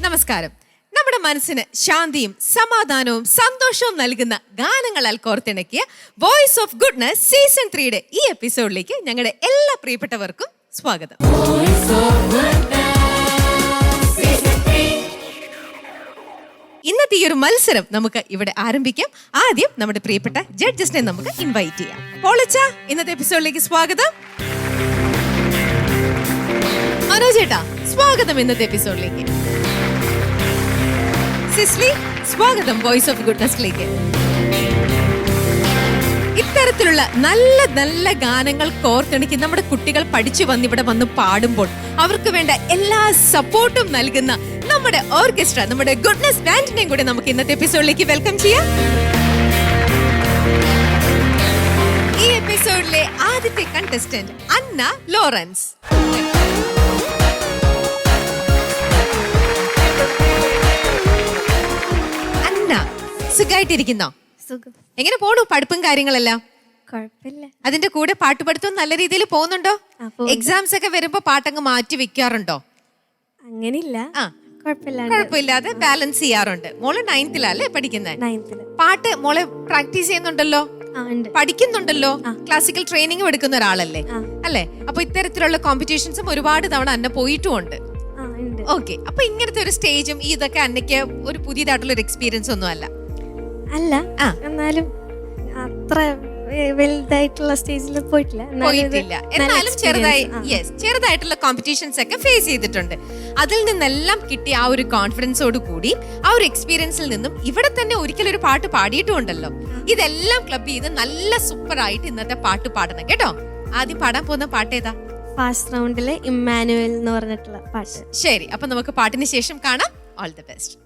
നമസ്കാരം. നമ്മുടെ മനസ്സിന് ശാന്തിയും സമാധാനവും സന്തോഷവും നൽകുന്ന ഗാനങ്ങളാൽ കോർത്തിണക്കിയ വോയിസ് ഓഫ് ഗുഡ്നസ് സീസൺ 3യുടെ ഈ എപ്പിസോഡിലേക്ക് ഞങ്ങളുടെ എല്ലാ പ്രിയപ്പെട്ടവർക്കും സ്വാഗതം. ഇന്നത്തെ ഈ ഒരു മത്സരം നമുക്ക് ഇവിടെ ആരംഭിക്കാം. ആദ്യം നമ്മുടെ പ്രിയപ്പെട്ട ജഡ്ജസിനെ നമുക്ക് ഇൻവൈറ്റ് ചെയ്യാം. പോളിച്ച, ഇന്നത്തെ എപ്പിസോഡിലേക്ക് സ്വാഗതം. മനോജേട്ടാ, സ്വാഗതം ഇന്നത്തെ എപ്പിസോഡിലേക്ക്. സിസ്ലി, സ്വാഗതം വോയിസ് ഓഫ് ഗുഡ്നസിലേക്ക്. ഇത്തരത്തിലുള്ള നല്ല നല്ല ഗാനങ്ങൾ കോർത്തിണക്കി നമ്മുടെ കുട്ടികൾ പഠിച്ചു വന്നിവിടെ വന്ന് പാടുമ്പോൾ അവർക്ക് വേണ്ട എല്ലാ സപ്പോർട്ടും നൽകുന്ന നമ്മുടെ ഓർക്കസ്ട്ര, നമ്മുടെ ഗുഡ്നസ് ബാൻഡിനെയും കൂടെ നമുക്ക് ഇന്നത്തെ എപ്പിസോഡിലേക്ക് വെൽക്കം ചെയ്യാം. ഈ എപ്പിസോഡിലെ ആദ്യത്തെ കണ്ടസ്റ്റന്റ് അന്ന ലോറൻസ്. സുഖമായിട്ടിരിക്കുന്നോ? എങ്ങനെ പോണു പഠിപ്പും കാര്യങ്ങളെല്ലാം? കുഴപ്പമില്ല. അതിന്റെ കൂടെ പാട്ടുപഠിത്തം നല്ല രീതിയിൽ പോകുന്നുണ്ടോ? എക്സാംസ് ഒക്കെ വരുമ്പോ പാട്ടങ്ങ് മാറ്റി വെക്കാറുണ്ടോ? അങ്ങനില്ല, കുഴപ്പമില്ലാതെ ബാലൻസ് ചെയ്യാറുണ്ട്. മോള് 9th പഠിക്കുന്നത്. പാട്ട് മോളെ പ്രാക്ടീസ് ചെയ്യുന്നുണ്ടല്ലോ, പഠിക്കുന്നുണ്ടല്ലോ, ക്ലാസിക്കൽ ട്രെയിനിങ് എടുക്കുന്ന ഒരാളല്ലേ അല്ലേ? അപ്പൊ ഇത്തരത്തിലുള്ള കോമ്പറ്റീഷൻസും ഒരുപാട് തവണ അന്ന പോയിട്ടുമുണ്ട്. ഓക്കെ, അപ്പൊ ഇങ്ങനത്തെ ഒരു സ്റ്റേജും ഇതൊക്കെ അന്നയ്ക്ക് ഒരു പുതിയതായിട്ടുള്ള ഒരു എക്സ്പീരിയൻസ് ഒന്നും അല്ല. എന്നാലും അത്ര വലുതായിട്ടുള്ള സ്റ്റേജിൽ പോയിട്ടില്ല. എന്നാലും ചെറുതായിട്ടുള്ള കോമ്പറ്റീഷൻസ് ഒക്കെ ഫേസ് ചെയ്തിട്ടുണ്ട്. അതിൽ നിന്നെല്ലാം കിട്ടിയ ആ ഒരു കോൺഫിഡൻസോട് കൂടി ആ ഒരു എക്സ്പീരിയൻസിൽ നിന്നും ഇവിടെ തന്നെ ഒരിക്കലും ഒരു പാട്ട് പാടിയിട്ടുണ്ടല്ലോ. ഇതെല്ലാം ക്ലബ് ചെയ്ത് നല്ല സൂപ്പർ ആയിട്ട് ഇന്നത്തെ പാട്ട് പാടണം കേട്ടോ. ആദ്യം പാടാൻ പോകുന്ന പാട്ട് ഏതാ? ഫാസ്റ്റ് റൗണ്ടിലെ ഇമ്മാനുവൽ എന്ന് പറഞ്ഞിട്ടുള്ള പാട്ട്. ശരി, അപ്പൊ നമുക്ക് പാട്ടിന് ശേഷം കാണാം. All the best.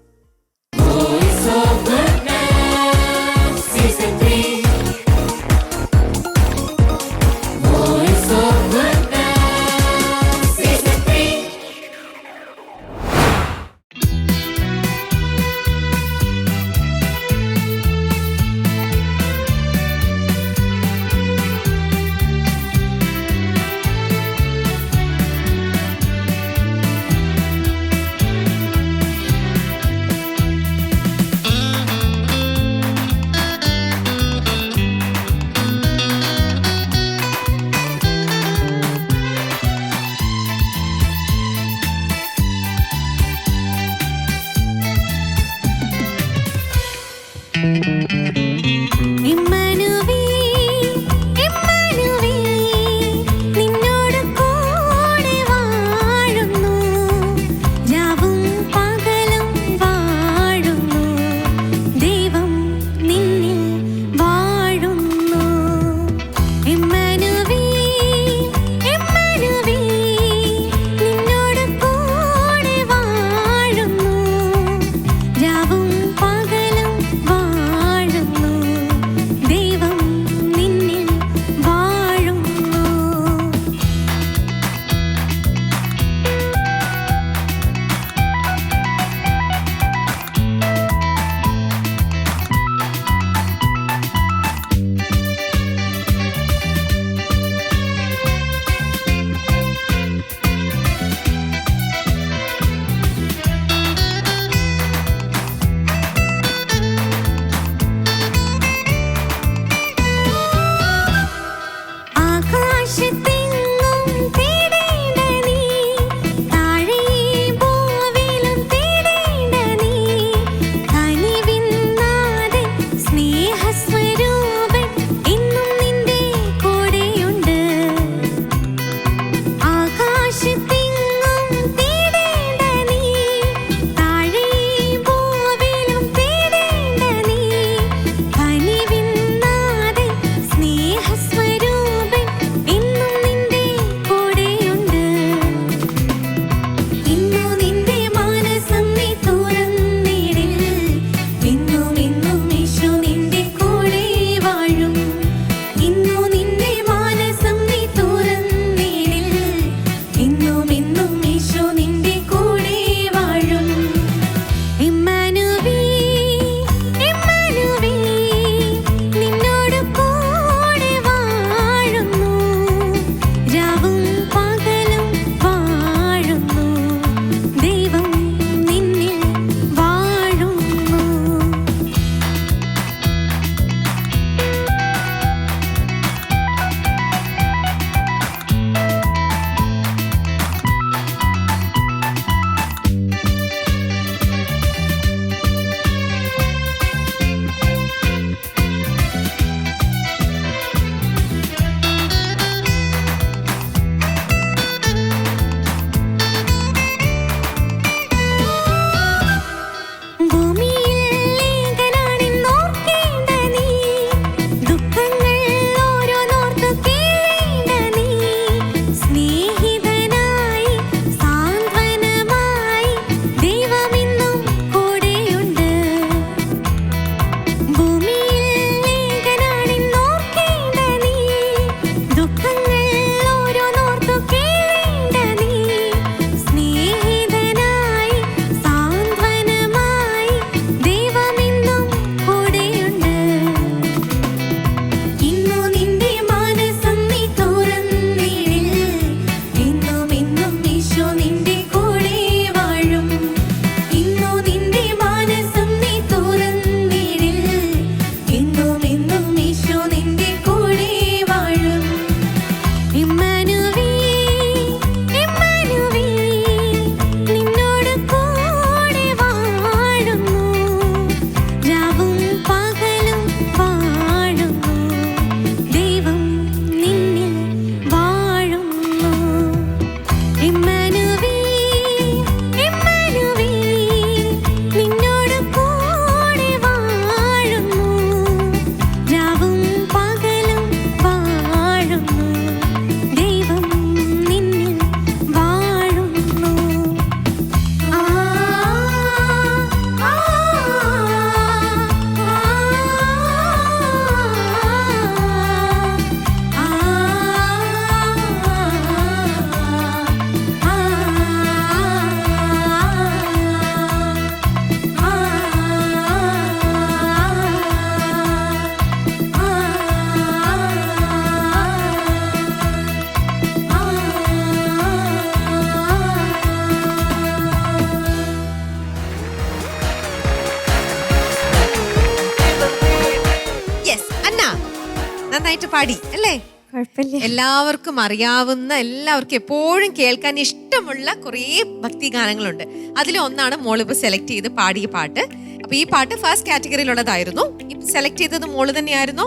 നന്നായിട്ട് പാടി അല്ലേ? കുഴപ്പമില്ല. എല്ലാവർക്കും അറിയാവുന്ന, എല്ലാവർക്കും എപ്പോഴും കേൾക്കാൻ ഇഷ്ടമുള്ള കുറേ ഭക്തി ഗാനങ്ങളുണ്ട്. അതിലൊന്നാണ് മോളിപ്പോ സെലക്ട് ചെയ്ത് പാടിയ പാട്ട്. അപ്പൊ ഈ പാട്ട് ഫസ്റ്റ് കാറ്റഗറിയിലുള്ളതായിരുന്നു. സെലക്ട് ചെയ്തത് മോള് തന്നെയായിരുന്നോ?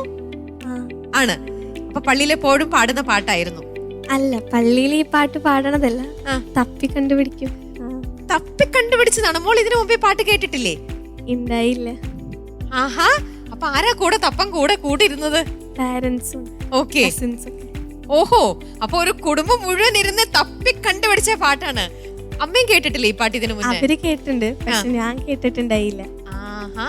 ആണ്. അപ്പൊ പള്ളിയിൽ എപ്പോഴും പാടുന്ന പാട്ടായിരുന്നു? അല്ല, പള്ളിയിൽ ഈ പാട്ട് പാടണതല്ല, തപ്പി കണ്ടുപിടിക്കും. തപ്പി കണ്ടുപിടിച്ചതാണ്. മോൾ ഇതിനു മുമ്പേ പാട്ട് കേട്ടിട്ടില്ലേ? ഉണ്ടായില്ല. ആഹാ, അപ്പൊ ആരാ കൂടെ തപ്പം കൂടെ കൂടിയിരുന്നത്? പാരന്റ്സും. ഓക്കെ. ഓഹോ, അപ്പൊ ഒരു കുടുംബം മുഴുവൻ ഇരുന്ന് തപ്പി കണ്ടുപിടിച്ച പാട്ടാണ്. അമ്മയും കേട്ടിട്ടില്ലേ ഈ പാട്ട് ഇതിനു മുന്നേ? അവര് കേട്ടിട്ടുണ്ട്, പക്ഷെ ഞാൻ കേട്ടിട്ടുണ്ടായില്ല. ആഹാ,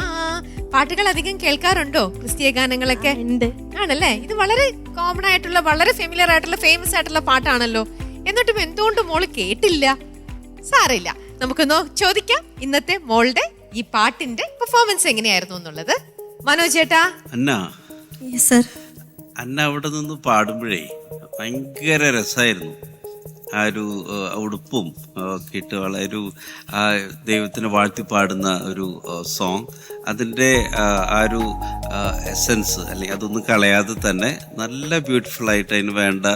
പാട്ടുകൾ അധികം കേൾക്കാറുണ്ടോ? ക്രിസ്തീയ ഗാനങ്ങളൊക്കെ ഉണ്ട്. ആണല്ലേ? ഇത് വളരെ കോമൺ ആയിട്ടുള്ള, വളരെ ഫെമിലിയർ ആയിട്ടുള്ള, ഫേമസ് ആയിട്ടുള്ള പാട്ടാണല്ലോ. എന്നിട്ടും എന്തുകൊണ്ട് മോള് കേട്ടില്ല? സാരമില്ല, നമുക്കൊന്ന് ചോദിക്കാം ഇന്നത്തെ മോളുടെ ഈ പാട്ടിന്റെ പെർഫോമൻസ് എങ്ങനെയായിരുന്നു എന്നുള്ളത്. മനോജ് ചേട്ടാ. അന്ന അവിടെ നിന്ന് പാടുമ്പോഴേ ഭയങ്കര രസമായിരുന്നു. ആ ഒരു ഉടുപ്പും ഒക്കെ ഇട്ട് വളരെ ആ ദൈവത്തിനെ വാഴ്ത്തി പാടുന്ന ഒരു സോങ്, അതിൻ്റെ ആ ഒരു എസൻസ് അല്ലെങ്കിൽ അതൊന്നും കളയാതെ തന്നെ നല്ല ബ്യൂട്ടിഫുള്ളായിട്ട് അതിന് വേണ്ട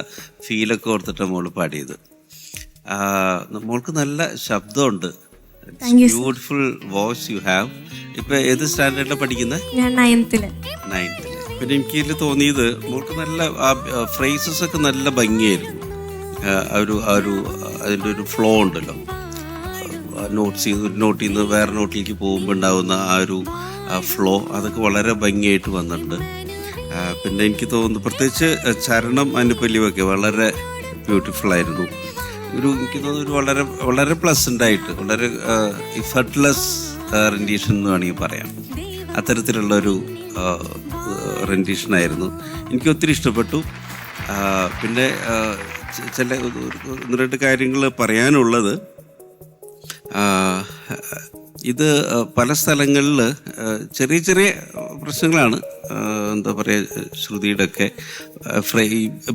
ഫീലൊക്കെ ഓർത്തിട്ട് മോള് പാടിയത്. മോൾക്ക് നല്ല ശബ്ദമുണ്ട്. Beautiful voice you have. ഇപ്പൊ ഏത് സ്റ്റാൻഡേർഡിലാണ് പഠിക്കുന്നത്? ഞാൻ 9th. പിന്നെ എനിക്ക് ഇതിൽ തോന്നിയത് മോൾക്ക് നല്ല ഫ്രേസസ് ഒക്കെ നല്ല ഭംഗിയായിരുന്നു. അതിൻ്റെ ഒരു ഫ്ലോ ഉണ്ടല്ലോ, നോട്ടിൽ നിന്ന് വേറെ നോട്ടിലേക്ക് പോകുമ്പോൾ ഉണ്ടാകുന്ന ആ ഒരു ഫ്ലോ, അതൊക്കെ വളരെ ഭംഗിയായിട്ട് വന്നിട്ടുണ്ട്. പിന്നെ എനിക്ക് തോന്നുന്നു പ്രത്യേകിച്ച് ചരണം അനുപല്യമൊക്കെ വളരെ ബ്യൂട്ടിഫുൾ ആയിരുന്നു. എനിക്ക് തോന്നുന്നു വളരെ വളരെ പ്ലസൻ്റ് ആയിട്ട്, വളരെ ഇഫർട്ട്ലെസ് റെൻഡീഷൻ എന്ന് വേണമെങ്കിൽ പറയാം. അത്തരത്തിലുള്ളൊരു റെൻഡീഷനായിരുന്നു. എനിക്ക് ഒത്തിരി ഇഷ്ടപ്പെട്ടു. പിന്നെ ചില 1-2 കാര്യങ്ങൾ പറയാനുള്ളത്, ഇത് പല സ്ഥലങ്ങളിൽ ചെറിയ ചെറിയ പ്രശ്നങ്ങളാണ്. എന്താ പറയുക, ശ്രുതിയുടെ ഒക്കെ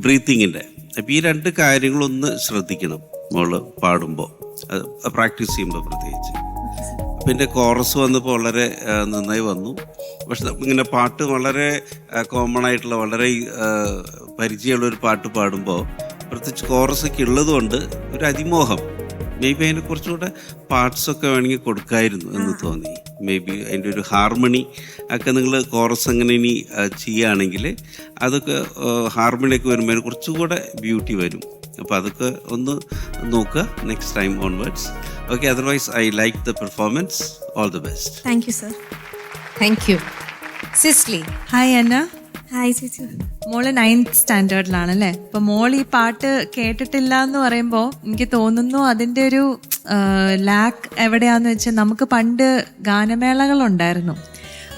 ബ്രീത്തിങ്ങിൻ്റെ. അപ്പം ഈ 2 കാര്യങ്ങളൊന്ന് ശ്രദ്ധിക്കണം മോള് പാടുമ്പോൾ, പ്രാക്ടീസ് ചെയ്യുമ്പോൾ പ്രത്യേകിച്ച്. പിന്നെ കോറസ് വന്നപ്പോൾ വളരെ നന്നായി വന്നു. പക്ഷെ ഇങ്ങനെ പാട്ട് വളരെ കോമൺ ആയിട്ടുള്ള, വളരെ പരിചയമുള്ളൊരു പാട്ട് പാടുമ്പോൾ പ്രത്യേകിച്ച് കോറസൊക്കെ ഉള്ളതുകൊണ്ട് ഒരു അതിമോഹം, മേ ബി അതിന് കുറച്ചുകൂടെ പാർട്സൊക്കെ വേണമെങ്കിൽ കൊടുക്കായിരുന്നു എന്ന് തോന്നി. മേ ബി അതിൻ്റെ ഒരു ഹാർമണി ഒക്കെ നിങ്ങൾ കോറസ് അങ്ങനെ ഇനി ചെയ്യുകയാണെങ്കിൽ അതൊക്കെ ഹാർമണിയൊക്കെ വരുമ്പോൾ കുറച്ചുകൂടെ ബ്യൂട്ടി വരും. അപ്പോൾ അതൊക്കെ ഒന്ന് നോക്കുക next time onwards. Okay, otherwise I like the performance. All the best. Thank you sir. Thank you. Sisly. Hi Anna. Hi ചേച്ചി. മോള് 9th സ്റ്റാൻഡേർഡിലാണല്ലേ? അപ്പൊ മോൾ ഈ പാട്ട് കേട്ടിട്ടില്ല എന്ന് പറയുമ്പോൾ എനിക്ക് തോന്നുന്നു അതിൻ്റെ ഒരു ലാക്ക് എവിടെയാന്ന് വെച്ചാൽ, നമുക്ക് പണ്ട് ഗാനമേളകൾ ഉണ്ടായിരുന്നു.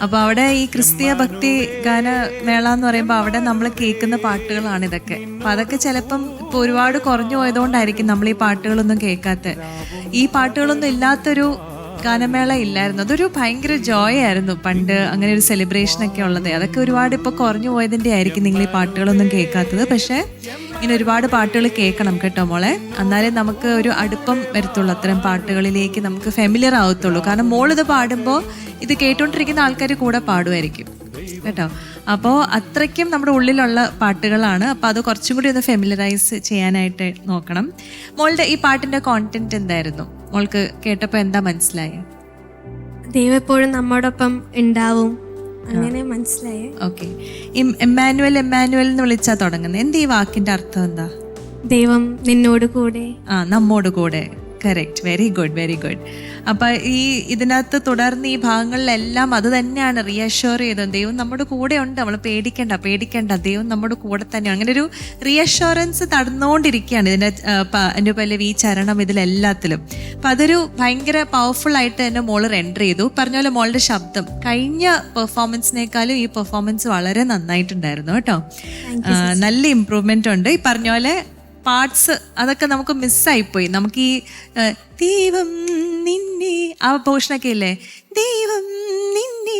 അപ്പോൾ അവിടെ ഈ ക്രിസ്തീയ ഭക്തി ഗാനമേള എന്ന് പറയുമ്പോൾ അവിടെ നമ്മൾ കേൾക്കുന്ന പാട്ടുകളാണ് ഇതൊക്കെ. അപ്പം അതൊക്കെ ചിലപ്പം ഇപ്പോൾ ഒരുപാട് കുറഞ്ഞു പോയതുകൊണ്ടായിരിക്കും നമ്മൾ ഈ പാട്ടുകളൊന്നും കേൾക്കാത്തത്. ഈ പാട്ടുകളൊന്നും ഇല്ലാത്തൊരു ഗാനമേള ഇല്ലായിരുന്നു. അതൊരു ഭയങ്കര ജോയ് ആയിരുന്നു പണ്ട്, അങ്ങനെ ഒരു സെലിബ്രേഷനൊക്കെ ഉള്ളത്. അതൊക്കെ ഒരുപാട് ഇപ്പോൾ കുറഞ്ഞു പോയതിൻ്റെ ആയിരിക്കും നിങ്ങൾ ഈ പാട്ടുകളൊന്നും കേൾക്കാത്തത്. പക്ഷേ ഇങ്ങനെ ഒരുപാട് പാട്ടുകൾ കേൾക്കണം കേട്ടോ മോളെ, എന്നാലേ നമുക്ക് ഒരു അടുപ്പം വരത്തുള്ളൂ. അത്തരം പാട്ടുകളിലേക്ക് നമുക്ക് ഫെമിലിയർ ആവത്തുള്ളൂ. കാരണം മോളിത് പാടുമ്പോൾ ഇത് കേട്ടുകൊണ്ടിരിക്കുന്ന ആൾക്കാർ കൂടെ പാടുമായിരിക്കും കേട്ടോ. അപ്പോൾ അത്രയ്ക്കും നമ്മുടെ ഉള്ളിലുള്ള പാട്ടുകളാണ്. അപ്പോൾ അത് കുറച്ചും കൂടി ഒന്ന് ഫെമിലറൈസ് ചെയ്യാനായിട്ട് നോക്കണം. മോളുടെ ഈ പാട്ടിൻ്റെ കോണ്ടന്റ് എന്തായിരുന്നു? മോൾക്ക് കേട്ടപ്പോൾ എന്താ മനസ്സിലായത്? ദൈവം എപ്പോഴും നമ്മോടൊപ്പം ഉണ്ടാവും, അങ്ങനെ മനസ്സിലായേ. ഓക്കെ. എമ്മാനുവൽ എമ്മാനുവൽ എന്ന് വിളിച്ചാൽ തുടങ്ങുന്നത് എന്ത്? ഈ വാക്കിന്റെ അർത്ഥം എന്താ? ദൈവം നിന്നോട് കൂടെ. നമ്മോട് കൂടെ. Correct. Very good, very good. അപ്പൊ ഇതിനകത്ത് തുടർന്ന് ഈ ഭാഗങ്ങളിലെല്ലാം അത് തന്നെയാണ് റീഅഷ്യൂർ ചെയ്തത്. ദൈവം നമ്മുടെ കൂടെ ഉണ്ട്, നമ്മൾ പേടിക്കണ്ട, ദൈവം നമ്മുടെ കൂടെ തന്നെയാണ്. അങ്ങനെ ഒരു റീഅഷ്യൂറൻസ് തടന്നുകൊണ്ടിരിക്കുകയാണ് ഇതിന്റെ അനുപല്ലവി, ഈ ചരണം, ഇതിലെല്ലാത്തിലും. അപ്പൊ അതൊരു ഭയങ്കര പവർഫുൾ ആയിട്ട് തന്നെ മോള് റെൻഡർ ചെയ്തു. പറഞ്ഞ പോലെ മോളുടെ ശബ്ദം കഴിഞ്ഞ പെർഫോമൻസിനേക്കാളും ഈ പെർഫോമൻസ് വളരെ നന്നായിട്ടുണ്ടായിരുന്നു കേട്ടോ. നല്ല ഇമ്പ്രൂവ്മെന്റ് ഉണ്ട്. ഈ പറഞ്ഞ പോലെ പാർട്സ് അതൊക്കെ നമുക്ക് മിസ്സായിപ്പോയി. നമുക്ക് ഈ ദൈവം നിന്നെ ആ പോർഷനൊക്കെ ഇല്ലേ, ദൈവം നിന്നെ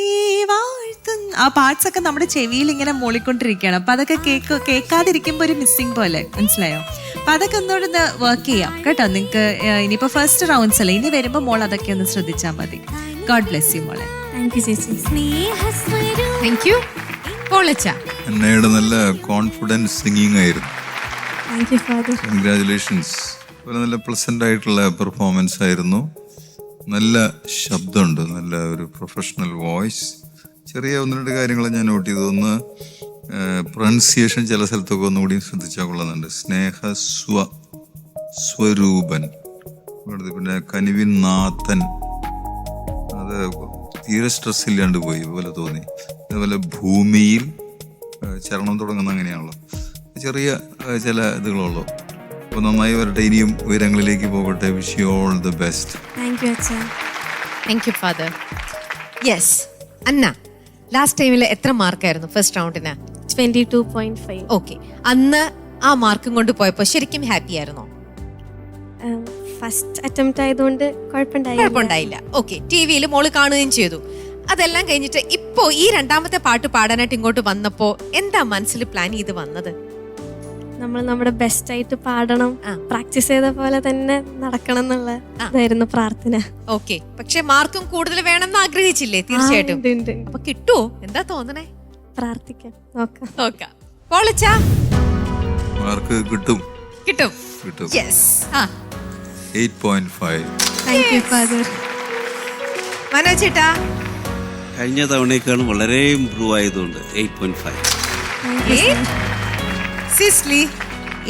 വാഴ്ത്തുന്നു, ആ പാർട്സ് ഒക്കെ നമ്മുടെ ചെവിയിൽ ഇങ്ങനെ മൂളിക്കൊണ്ടിരിക്കുകയാണ്. അപ്പൊ അതൊക്കെ കേൾക്കാതിരിക്കുമ്പോൾ ഒരു മിസ്സിങ് പോലെ, മനസ്സിലായോ? അപ്പൊ അതൊക്കെ ഒന്നുകൂടെ വർക്ക് ചെയ്യാം കേട്ടോ നിങ്ങൾക്ക്. ഇനിയിപ്പോ ഫസ്റ്റ് റൗണ്ട്സ് അല്ലേ, ഇനി വരുമ്പോൾ മോൾ അതൊക്കെ ഒന്ന് ശ്രദ്ധിച്ചാൽ മതി. ഗോഡ് ബ്ലെസ് യു മോളെ. താങ്ക് യു ചേച്ചി. Thank you. പോളച്ച. അന്നയുടെ നല്ല കോൺഫിഡൻസ് സിംഗിങ് ആയിരുന്നു. Thank you father. കൺഗ്രാജുലേഷൻസ്. അതുപോലെ നല്ല പ്ലസന്റ് ആയിട്ടുള്ള പെർഫോമൻസ് ആയിരുന്നു. നല്ല ശബ്ദമുണ്ട്, നല്ല ഒരു പ്രൊഫഷണൽ വോയിസ്. ചെറിയ ഒന്ന് രണ്ട് കാര്യങ്ങൾ ഞാൻ നോട്ട് ചെയ്തു. ഒന്ന്, പ്രൊനൗൺസിയേഷൻ ചില സ്ഥലത്തൊക്കെ ഒന്നുകൂടി ശ്രദ്ധിച്ചാൽ കൊള്ളുന്നുണ്ട്. സ്വരൂപൻ, പിന്നെ കനിവിൻ നാഥൻ, അത് തീരെ സ്ട്രെസ് ഇല്ലാണ്ട് പോയി പോലെ തോന്നി. അതുപോലെ ഭൂമിയിൽ ചരണം തുടങ്ങുന്ന അങ്ങനെയാണല്ലോ, ചെറിയ ചില ഇതുകളുള്ളൂ. അപ്പോൾ നന്നായി വരട്ടെ, ഇനിയും ഉയരങ്ങളിലേക്ക് പോകട്ടെ. Wish you all the best. Thank you അച്ഛാ. Thank you father. Yes, Anna, last ടൈമിൽ എത്ര മാർക്കായിരുന്നു ഫസ്റ്റ് റൗണ്ടിന്? 22.5. ഓക്കെ, അന്ന് ആ മാർക്കും കൊണ്ട് പോയപ്പോ ശരിക്കും ഹാപ്പി ആയിരുന്നോ? ഫസ്റ്റ് അറ്റംപ്റ്റ് ആയതുകൊണ്ട് കുഴപ്പമുണ്ടായില്ല. ഓക്കെ, ടിവിയിൽ മോള് കാണുകയും ചെയ്തു. അതെല്ലാം കഴിഞ്ഞിട്ട് ഇപ്പോ ഈ രണ്ടാമത്തെ പാട്ട് പാടാനായിട്ട് ഇങ്ങോട്ട് വന്നപ്പോ എന്താ മനസ്സിൽ പ്ലാൻ ചെയ്ത് വന്നത്? നമ്മൾ നമ്മുടെ ബെസ്റ്റ് ആയിട്ട് പാടണം, പ്രാക്ടീസ് ചെയ്ത പോലെ തന്നെ നടക്കണം എന്നുള്ള ഇതായിരുന്നു പ്രാർത്ഥന. ഓക്കെ, പക്ഷെ മാർക്കും കൂടുതൽ വേണമെന്ന് ആഗ്രഹിച്ചില്ലേ? തീർച്ചയായിട്ടും. അപ്പൊ കിട്ടുവോ? എന്താ തോന്നണേ? പ്രാർത്ഥിക്കാം, നോക്കാം. നോക്കാം. പോളച്ച, മാർക്ക് കിട്ടും. കിട്ടും. Yes. 8.5. Thank you father. Manoj ചേട്ടാ, കഴിഞ്ഞ തവണയേക്കാളും വളരെ ഇമ്പ്രൂവ് ആയതുകൊണ്ട് 8.5. സിസ്ലി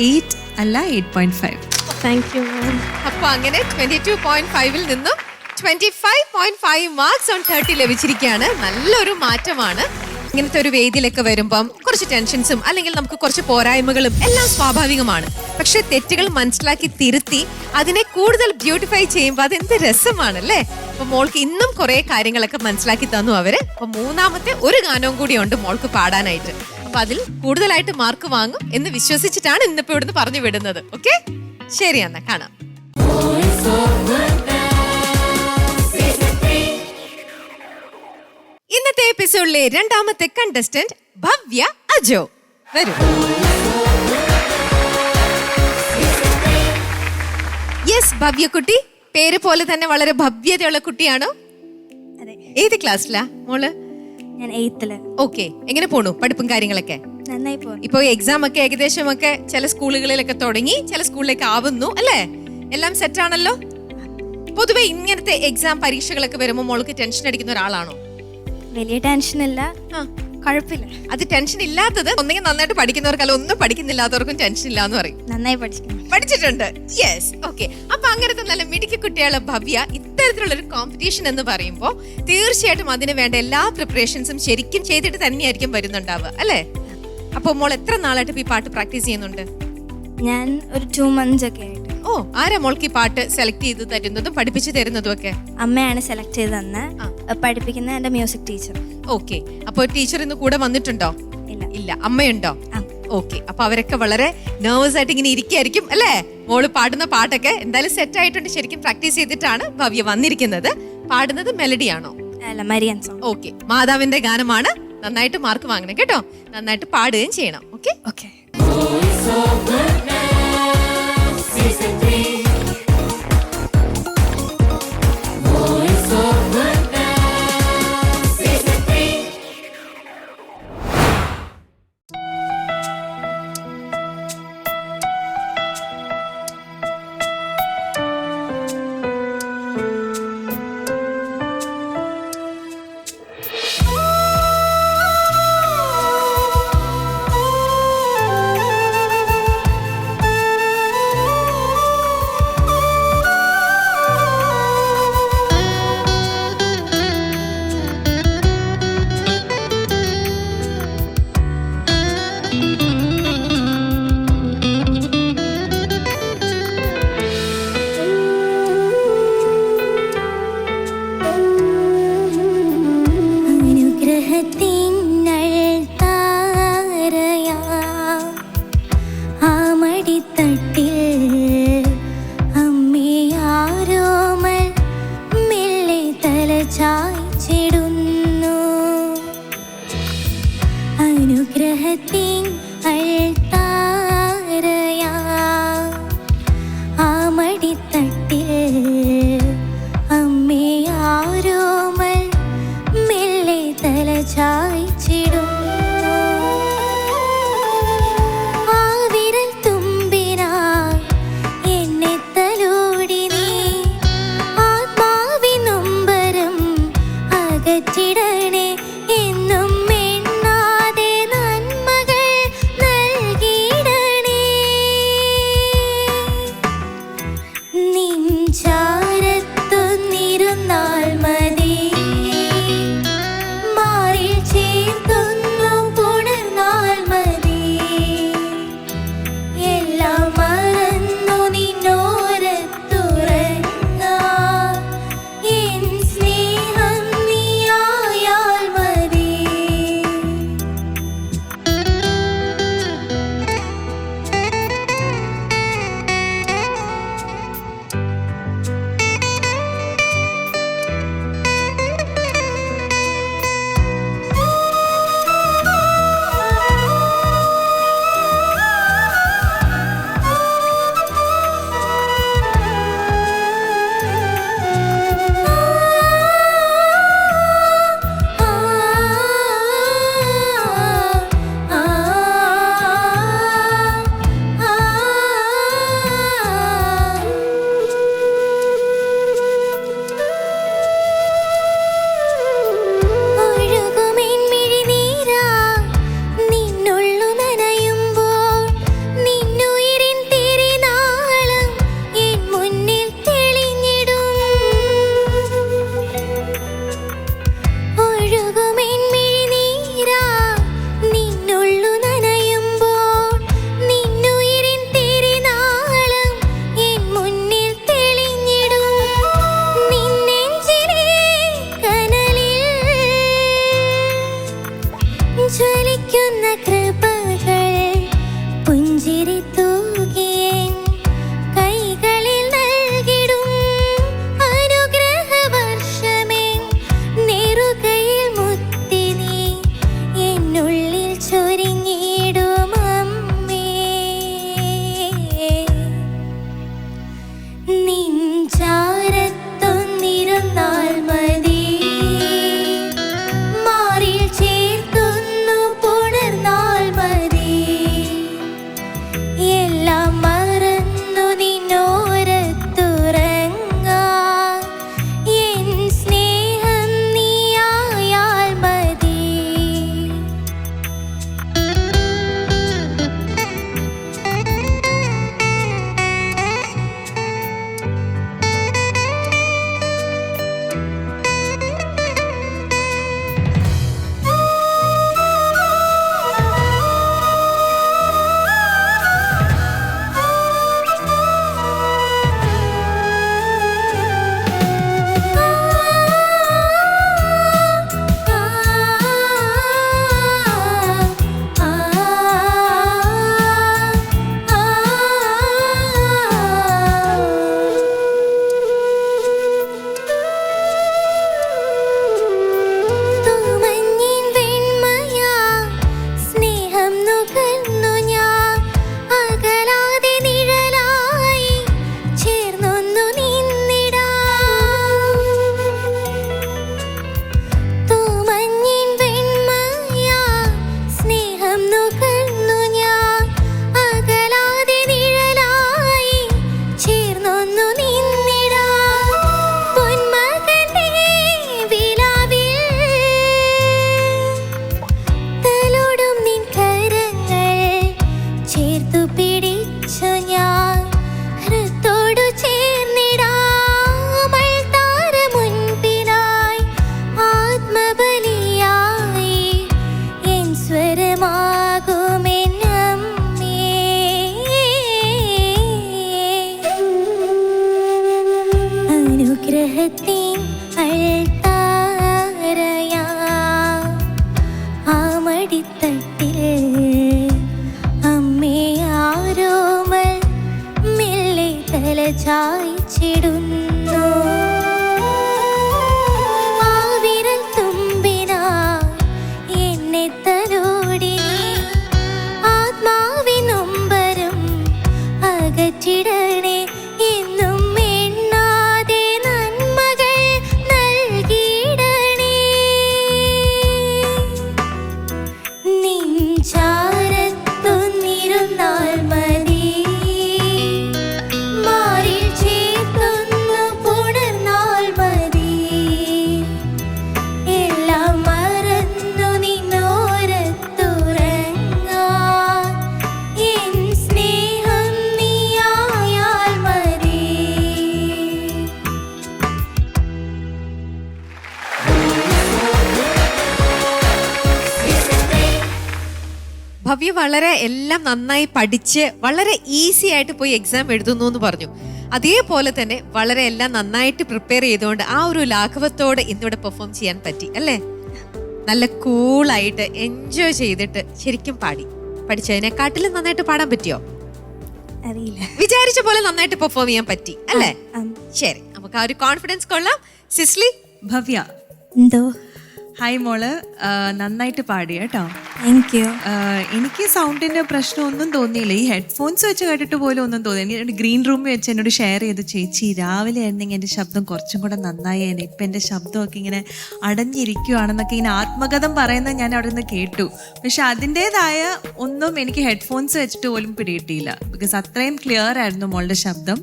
8 അല്ല 8.5. Thank you ma'am. അപ്പൊ അങ്ങനെ 22.5-ൽ നിന്നും 25.5 മാർക്സ് ഓൺ 30 ലഭിച്ചിരിക്കുകയാണ്. നല്ലൊരു മാറ്റമാണ്. ഇങ്ങനത്തെ ഒരു വേദിയിലൊക്കെ വരുമ്പം കുറച്ച് ടെൻഷൻസും അല്ലെങ്കിൽ നമുക്ക് കുറച്ച് പോരായ്മകളും എല്ലാം സ്വാഭാവികമാണ്. പക്ഷെ തെറ്റുകൾ മനസ്സിലാക്കി തിരുത്തി അതിനെ കൂടുതൽ ബ്യൂട്ടിഫൈ ചെയ്യുമ്പോൾ അതെന്ത് രസമാണല്ലേ. അപ്പൊ മോൾക്ക് ഇന്നും കുറെ കാര്യങ്ങളൊക്കെ മനസ്സിലാക്കി തന്നു അവര്. അപ്പൊ മൂന്നാമത്തെ ഒരു ഗാനവും കൂടി ഉണ്ട് മോൾക്ക് പാടാനായിട്ട്. അപ്പൊ അതിൽ കൂടുതലായിട്ട് മാർക്ക് വാങ്ങും എന്ന് വിശ്വസിച്ചിട്ടാണ് ഇന്നിപ്പോ ഇവിടുന്ന് പറഞ്ഞു വിടുന്നത്. ഓക്കെ, ശരി, എന്നാ കാണാം. ഇന്നത്തെ എപ്പിസോഡിലെ രണ്ടാമത്തെ കണ്ടസ്റ്റന്റ് ഭവ്യ അജോ. വരൂ. യെസ്, ഭവ്യ കുട്ടി, പേര് പോലെ തന്നെ വളരെ ഭവ്യതയുള്ള കുട്ടിയാണോ? അതെ. ഏത് ക്ലാസ്സിലാ മോള്? ഞാൻ 8th. ഓക്കെ, എങ്ങനെ പോണു പഠിപ്പും കാര്യങ്ങളൊക്കെ? നന്നായി പോകുന്നു. ഇപ്പൊ എക്സാം ഒക്കെ ഏകദേശം ഒക്കെ ചില സ്കൂളുകളിലൊക്കെ തുടങ്ങി, ചില സ്കൂളിലേക്ക് ആവുന്നു അല്ലേ? എല്ലാം സെറ്റ് ആണല്ലോ. പൊതുവെ ഇങ്ങനത്തെ എക്സാം പരീക്ഷകളൊക്കെ വരുമ്പോൾ മോൾക്ക് ടെൻഷൻ അടിക്കുന്ന ഒരാളാണോ? വലിയ ടെൻഷൻ ഇല്ല, കുഴപ്പമില്ല. അത് ടെൻഷൻ ഇല്ലാത്തത് ഒന്നെങ്കിൽ നന്നായിട്ട് പഠിക്കുന്നവർക്കല്ല, ഒന്നും പഠിക്കുന്നില്ലാത്തവർക്കും ടെൻഷൻ ഇല്ല എന്ന് പറയും. നന്നായി പഠിച്ചിട്ടുണ്ട്. Yes, okay. അപ്പൊ അങ്ങനത്തെ നല്ല മിടുക്കി കുട്ടികളെ ഭവ്യ ഇത്തരത്തിലുള്ള ഒരു കോമ്പറ്റീഷൻ എന്ന് പറയുമ്പോൾ തീർച്ചയായിട്ടും അതിന് വേണ്ട എല്ലാ പ്രിപ്പറേഷൻസും ശരിക്കും ചെയ്തിട്ട് തന്നെയായിരിക്കും വരുന്നുണ്ടാവുക അല്ലേ? അപ്പൊ മോൾ എത്ര നാളായിട്ട് ഈ പാട്ട് പ്രാക്ടീസ് ചെയ്യുന്നുണ്ട്? ഞാൻ ഒരു 2 months ഒക്കെ ആയിട്ട്. ഓ, ആരാ മോൾക്ക് ഈ പാട്ട് സെലക്ട് ചെയ്ത് തരുന്നതും പഠിപ്പിച്ചു തരുന്നതും ഒക്കെ? അമ്മയാണ് സെലക്ട് ചെയ്ത് തന്നെ പഠിപ്പിക്കുന്ന എന്റെ മ്യൂസിക് ടീച്ചർ. ഓക്കെ, അപ്പൊ ടീച്ചർ ഇന്ന് കൂടെ വന്നിട്ടുണ്ടോ? ഇല്ല, അമ്മയുണ്ടോ? ഓക്കെ, അപ്പൊ അവരൊക്കെ വളരെ നെർവസ് ആയിട്ട് ഇങ്ങനെ ഇരിക്കായിരിക്കും അല്ലേ? മോള് പാടുന്ന പാട്ടൊക്കെ എന്തായാലും സെറ്റ് ആയിട്ടുണ്ട്. ശരിക്കും പ്രാക്ടീസ് ചെയ്തിട്ടാണ് ഭവ്യ വന്നിരിക്കുന്നത്. പാടുന്നത് മെലഡിയാണോ? അല്ല, മരിയൻ സോങ്. ഓക്കെ, മാതാവിന്റെ ഗാനമാണ്. നന്നായിട്ട് മാർക്ക് വാങ്ങണം കേട്ടോ. നന്നായിട്ട് പാടുകയും ചെയ്യണം. Okay okay. അനുഗ്രഹത്തിൻ അൾത്താരയാ ആ മടിത്തട്ടിൽ അമ്മേ ആരോമൽ മെല്ലെ തല ചായ്ച്ചിടുന്നു. ഭവ്യ വളരെ എല്ലാം നന്നായി പഠിച്ച് വളരെ ഈസി ആയിട്ട് പോയി എക്സാം എഴുതുന്നു എന്ന് പറഞ്ഞു. അതേപോലെ തന്നെ വളരെ എല്ലാം നന്നായിട്ട് പ്രിപ്പയർ ചെയ്തുകൊണ്ട് ആ ഒരു ലാഘവത്തോടെ ഇന്നിവിടെ പെർഫോം ചെയ്യാൻ പറ്റി അല്ലേ? നല്ല കൂളായിട്ട് എൻജോയ് ചെയ്തിട്ട് ശരിക്കും പാടി. പഠിച്ചതിനെക്കാട്ടിലും നന്നായിട്ട് പാടാൻ പറ്റിയോ? അറിയില്ല. വിചാരിച്ച പോലെ നന്നായിട്ട് പെർഫോം ചെയ്യാൻ പറ്റി അല്ലേ? ശരി, നമുക്ക് ആ ഒരു കോൺഫിഡൻസ് കൊള്ളാം. സിസ്ലി? ഭവ്യ, എന്തോ? ഹായ് മോള്, നന്നായിട്ട് പാടി കേട്ടോ. Thank U. എനിക്ക് സൗണ്ടിന്റെ പ്രശ്നമൊന്നും തോന്നിയില്ല. ഈ ഹെഡ്ഫോൺസ് വെച്ച് കേട്ടിട്ട് പോലും ഒന്നും തോന്നി. എനിക്ക് ഗ്രീൻ റൂമിൽ വെച്ച് എന്നോട് ഷെയർ ചെയ്തു, ചേച്ചി രാവിലെ ആയിരുന്നെങ്കിൽ എൻ്റെ ശബ്ദം കുറച്ചും കൂടെ നന്നായേനെ, ഇപ്പം എൻ്റെ ശബ്ദമൊക്കെ ഇങ്ങനെ അടഞ്ഞിരിക്കുവാണെന്നൊക്കെ ഇങ്ങനെ ആത്മകഥം പറയുന്നത് ഞാൻ അവിടെ നിന്ന് കേട്ടു. പക്ഷെ അതിൻ്റെതായ ഒന്നും എനിക്ക് ഹെഡ്ഫോൺസ് വെച്ചിട്ട് പോലും പിടികിട്ടിയില്ല. ബിക്കോസ് അത്രയും ക്ലിയർ ആയിരുന്നു മോളുടെ ശബ്ദം.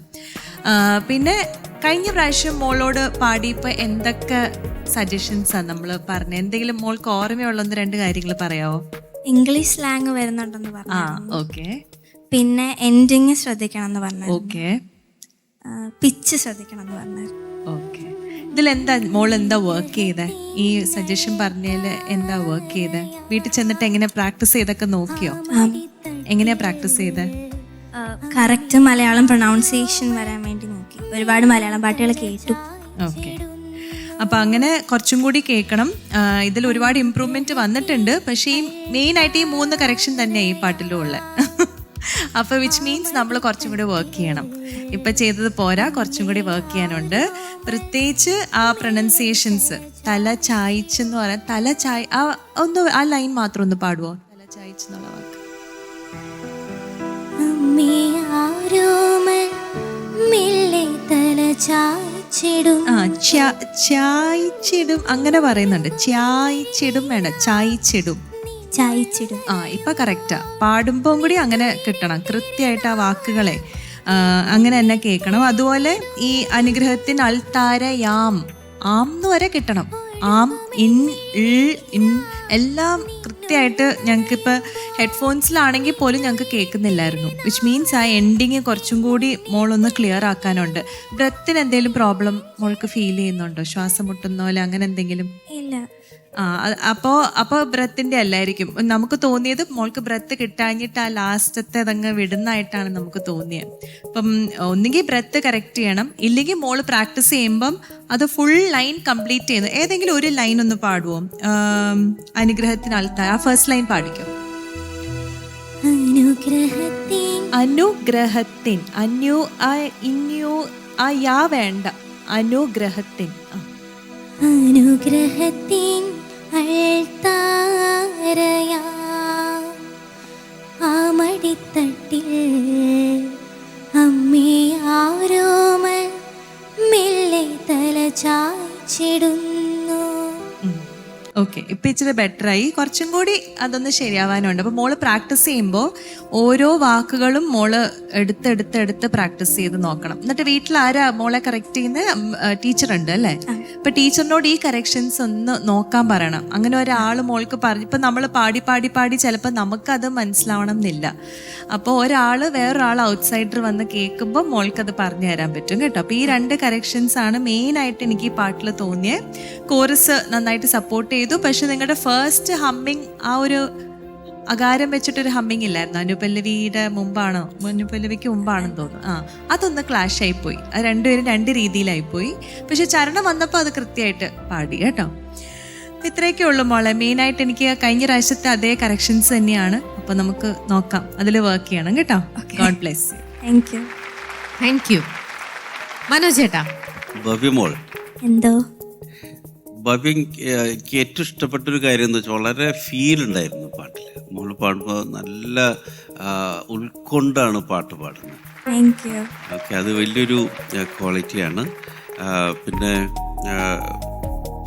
പിന്നെ കഴിഞ്ഞ പ്രാവശ്യം മോളോട് പാടിയപ്പോൾ എന്തൊക്കെ സജഷൻസാണ് നമ്മൾ പറഞ്ഞത്? എന്തെങ്കിലും മോൾക്ക് ഓർമ്മയുള്ള 1-2 കാര്യങ്ങൾ പറയാവോ? ഇംഗ്ലീഷ് സ്ലാങ് വരുന്നുണ്ടെന്ന് പറഞ്ഞു. ഓക്കെ. പിന്നെ എൻഡിങ് ശ്രദ്ധിക്കണം എന്ന് പറഞ്ഞു. ഓക്കെ. പിച്ച് ശ്രദ്ധിക്കണം എന്ന് പറഞ്ഞു. ഓക്കെ. ഇതിലെന്താ മോൾ എന്താ വർക്ക് ചെയ്തേ? ഈ സജഷൻ പറഞ്ഞതിൽ എന്താ വർക്ക് ചെയ്തേ? വീട്ടിൽ ചെന്നിട്ട് എങ്ങനെ പ്രാക്ടീസ് ചെയ്തൊക്കെ നോക്കിയോ? എങ്ങനെയാ പ്രാക്ടീസ് ചെയ്തേ? കറക്റ്റ് മലയാളം പ്രൊനൗൺസിയേഷൻ വരാൻ വേണ്ടി നോക്കി. ഒരുപാട് മലയാളം പാട്ടുകൾ കേട്ടു. ഓക്കെ. അപ്പം അങ്ങനെ കുറച്ചും കൂടി കേൾക്കണം. ഇതിൽ ഒരുപാട് ഇമ്പ്രൂവ്മെന്റ് വന്നിട്ടുണ്ട്. പക്ഷേ ഈ മെയിനായിട്ട് ഈ 3 കറക്ഷൻ തന്നെയാണ് ഈ പാട്ടിലും ഉള്ളത്. അപ്പോൾ വിച്ച് മീൻസ് നമ്മൾ കുറച്ചും കൂടി വർക്ക് ചെയ്യണം. ഇപ്പം ചെയ്തത് പോരാ, കുറച്ചും കൂടി വർക്ക് ചെയ്യാനുണ്ട്. പ്രത്യേകിച്ച് ആ പ്രൊനൗൺസിയേഷൻസ്, തല ചായ്ച്ചെന്ന് പറയാൻ, തല ചായ് ആ ലൈൻ മാത്രം ഒന്ന് പാടുവോ? തല ചായ്ച്ചെന്നുള്ള വാക്ക്. ചായ്ച്ചിടും അങ്ങനെ പറയുന്നുണ്ട്. ചായ്ച്ചിടും വേണ്ട, ചായ്ച്ചിടും. ഇപ്പൊ കറക്റ്റാ. പാടുമ്പോൾ കൂടി അങ്ങനെ കിട്ടണം, കൃത്യമായിട്ട് ആ വാക്കുകളെ അങ്ങനെ തന്നെ കേൾക്കണം. അതുപോലെ ഈ അനുഗ്രഹത്തിന് അൽത്താരയാം, ആം എന്ന് വരെ കിട്ടണം. ആം, ഇൻ, ഇൻ എല്ലാം കൃത്യമായിട്ട് ഞങ്ങൾക്കിപ്പോൾ ഹെഡ്ഫോൺസിലാണെങ്കിൽ പോലും ഞങ്ങൾക്ക് കേൾക്കുന്നില്ലായിരുന്നു. വിച്ച് മീൻസ് ആ എൻഡിങ് കുറച്ചും കൂടി മോളൊന്ന് ക്ലിയർ ആക്കാനുണ്ട്. ബ്രത്തിന് എന്തെങ്കിലും പ്രോബ്ലം മോൾക്ക് ഫീൽ ചെയ്യുന്നുണ്ടോ? ശ്വാസം മുട്ടുന്ന പോലെ അങ്ങനെ എന്തെങ്കിലും? ഇല്ല. അപ്പോൾ ബ്രത്തിന്റെ അല്ലായിരിക്കും. നമുക്ക് തോന്നിയത് മോൾക്ക് ബ്രത്ത് കിട്ടാഞ്ഞിട്ട് ആ ലാസ്റ്റത്തെ അതങ്ങ് വിടുന്നതായിട്ടാണ് നമുക്ക് തോന്നിയത്. അപ്പം ഒന്നുകിൽ ബ്രത്ത് കറക്റ്റ് ചെയ്യണം, ഇല്ലെങ്കിൽ മോള് പ്രാക്ടീസ് ചെയ്യുമ്പം അത് ഫുൾ ലൈൻ കംപ്ലീറ്റ് ചെയ്യുന്നു. ഏതെങ്കിലും ഒരു ലൈൻ ഒന്ന് പാടുവോ? അനുഗ്രഹത്തിന് അൽത്താര, ആ ഫസ്റ്റ് ലൈൻ പാടിക്കോ. അനുഗ്രഹത്തിൻ, ആ യാ വേണ്ട, അനുഗ്രഹത്തിൻ. അനുഗ്രഹത്തിൻ അൾത്താരയാ ആ മടിത്തട്ടിൽ അമ്മേ ആരോമൽ മെല്ലെ തല ചായ്ച്ചിടുന്നു. ഓക്കെ, ഇപ്പം ഇച്ചിരി ബെറ്ററായി. കുറച്ചും കൂടി അതൊന്ന് ശരിയാവാനുണ്ട്. അപ്പോൾ മോള് പ്രാക്ടീസ് ചെയ്യുമ്പോൾ ഓരോ വാക്കുകളും മോള് എടുത്ത് പ്രാക്ടീസ് ചെയ്ത് നോക്കണം. എന്നിട്ട് വീട്ടിൽ ആരാ മോളെ കറക്റ്റ് ചെയ്യുന്ന? ടീച്ചറുണ്ട് അല്ലേ? അപ്പം ടീച്ചറിനോട് ഈ കറക്ഷൻസ് ഒന്ന് നോക്കാൻ പറയണം. അങ്ങനെ ഒരാൾ മോൾക്ക് പറഞ്ഞു. ഇപ്പം നമ്മൾ പാടി ചിലപ്പോൾ നമുക്കത് മനസ്സിലാവണം എന്നില്ല. അപ്പോൾ വേറൊരാൾ ഔട്ട്സൈഡർ വന്ന് കേൾക്കുമ്പോൾ മോൾക്കത് പറഞ്ഞു തരാൻ പറ്റും കേട്ടോ. അപ്പോൾ ഈ 2 കറക്ഷൻസ് ആണ് മെയിനായിട്ട് എനിക്ക് ഈ പാട്ടിൽ തോന്നിയത്. കോറസ് നന്നായിട്ട് സപ്പോർട്ട് ചെയ്തു. പക്ഷെ നിങ്ങളുടെ ഫസ്റ്റ് ഹമ്മിങ്, ആ ഒരു അകാരം വെച്ചിട്ടൊരു ഹമ്മിങ് ഇല്ലായിരുന്നു. അനുപല്ലവിയുടെ മുമ്പാണോ, അനുപല്ലവിക്ക് മുമ്പാണെന്ന് തോന്നുന്നു. അതൊന്ന് ക്ലാഷ് ആയിപ്പോയി. അത് രണ്ടുപേരും 2 രീതിയിലായിപ്പോയി. പക്ഷെ ചരണം വന്നപ്പോൾ അത് കൃത്യമായിട്ട് പാടി കേട്ടോ. ഇത്രയൊക്കെ ഉള്ളു മോളെ. മെയിനായിട്ട് എനിക്ക് കഴിഞ്ഞ പ്രാവശ്യത്തെ അതേ കറക്ഷൻസ് തന്നെയാണ്. അപ്പൊ നമുക്ക് നോക്കാം, അതിൽ വർക്ക് ചെയ്യണം കേട്ടോ. God bless. Thank you. Manoj ചേട്ടാ? ഭവ്യമോൾ, എന്തോ? ഭവ്യക്ക് ഏറ്റവും ഇഷ്ടപ്പെട്ടൊരു കാര്യം എന്ന് വെച്ചാൽ വളരെ ഫീൽ ഉണ്ടായിരുന്നു പാട്ടിൽ. മോള് പാടുമ്പോൾ നല്ല ഉൾക്കൊണ്ടാണ് പാട്ട് പാടുന്നത്. ഓക്കെ, അത് വലിയൊരു ക്വാളിറ്റിയാണ്. പിന്നെ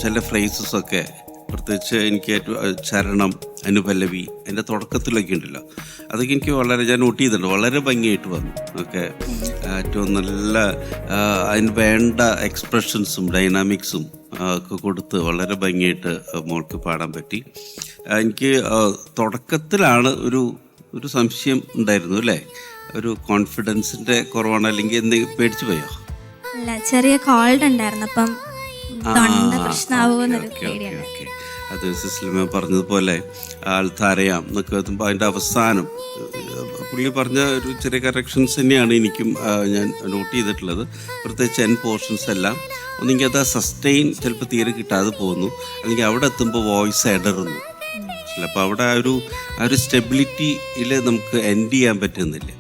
ചില ഫ്രേസസൊക്കെ പ്രത്യേകിച്ച് എനിക്ക് ഏറ്റവും ചരണം, അനുപല്ലവി, അതിൻ്റെ തുടക്കത്തിലൊക്കെ ഉണ്ടല്ലോ, അതൊക്കെ എനിക്ക് വളരെ, ഞാൻ നോട്ട് ചെയ്തിട്ടുണ്ട്, വളരെ ഭംഗിയായിട്ട് വന്നു. ഓക്കെ, ഏറ്റവും നല്ല അതിന് വേണ്ട എക്സ്പ്രഷൻസും ഡൈനാമിക്സും ഒക്കെ കൊടുത്ത് വളരെ ഭംഗിയായിട്ട് മോൾക്ക് പാടാൻ പറ്റി. എനിക്ക് തുടക്കത്തിലാണ് ഒരു സംശയം ഉണ്ടായിരുന്നു അല്ലേ? ഒരു കോൺഫിഡൻസിൻ്റെ കുറവാണ്, അല്ലെങ്കിൽ എന്തെങ്കിലും പേടിച്ചു പോയോ? അല്ല, ചെറിയ കോൾഡ് ഉണ്ടായിരുന്നു. അപ്പം തൊണ്ട പ്രശ്നമാവുമെന്നൊരു പേടിയാണ്. അത് സിസ്ലിമ പറഞ്ഞതുപോലെ ആൾത്തരയാം എന്നൊക്കെ എത്തുമ്പോൾ അതിൻ്റെ അവസാനം പുള്ളി പറഞ്ഞ ഒരു ചെറിയ കറക്ഷൻസ് തന്നെയാണ് എനിക്കും ഞാൻ നോട്ട് ചെയ്തിട്ടുള്ളത്. പ്രത്യേകിച്ച് എൻ പോർഷൻസ് എല്ലാം ഒന്നെങ്കിൽ അത് സസ്റ്റെയിൻ ചിലപ്പോൾ തീരെ കിട്ടാതെ പോകുന്നു, അല്ലെങ്കിൽ അവിടെ എത്തുമ്പോൾ വോയിസ് ഇടറുന്നു. അപ്പോൾ അവിടെ ആ ഒരു സ്റ്റെബിലിറ്റിയിൽ നമുക്ക് എൻഡ് ചെയ്യാൻ പറ്റുന്നില്ല.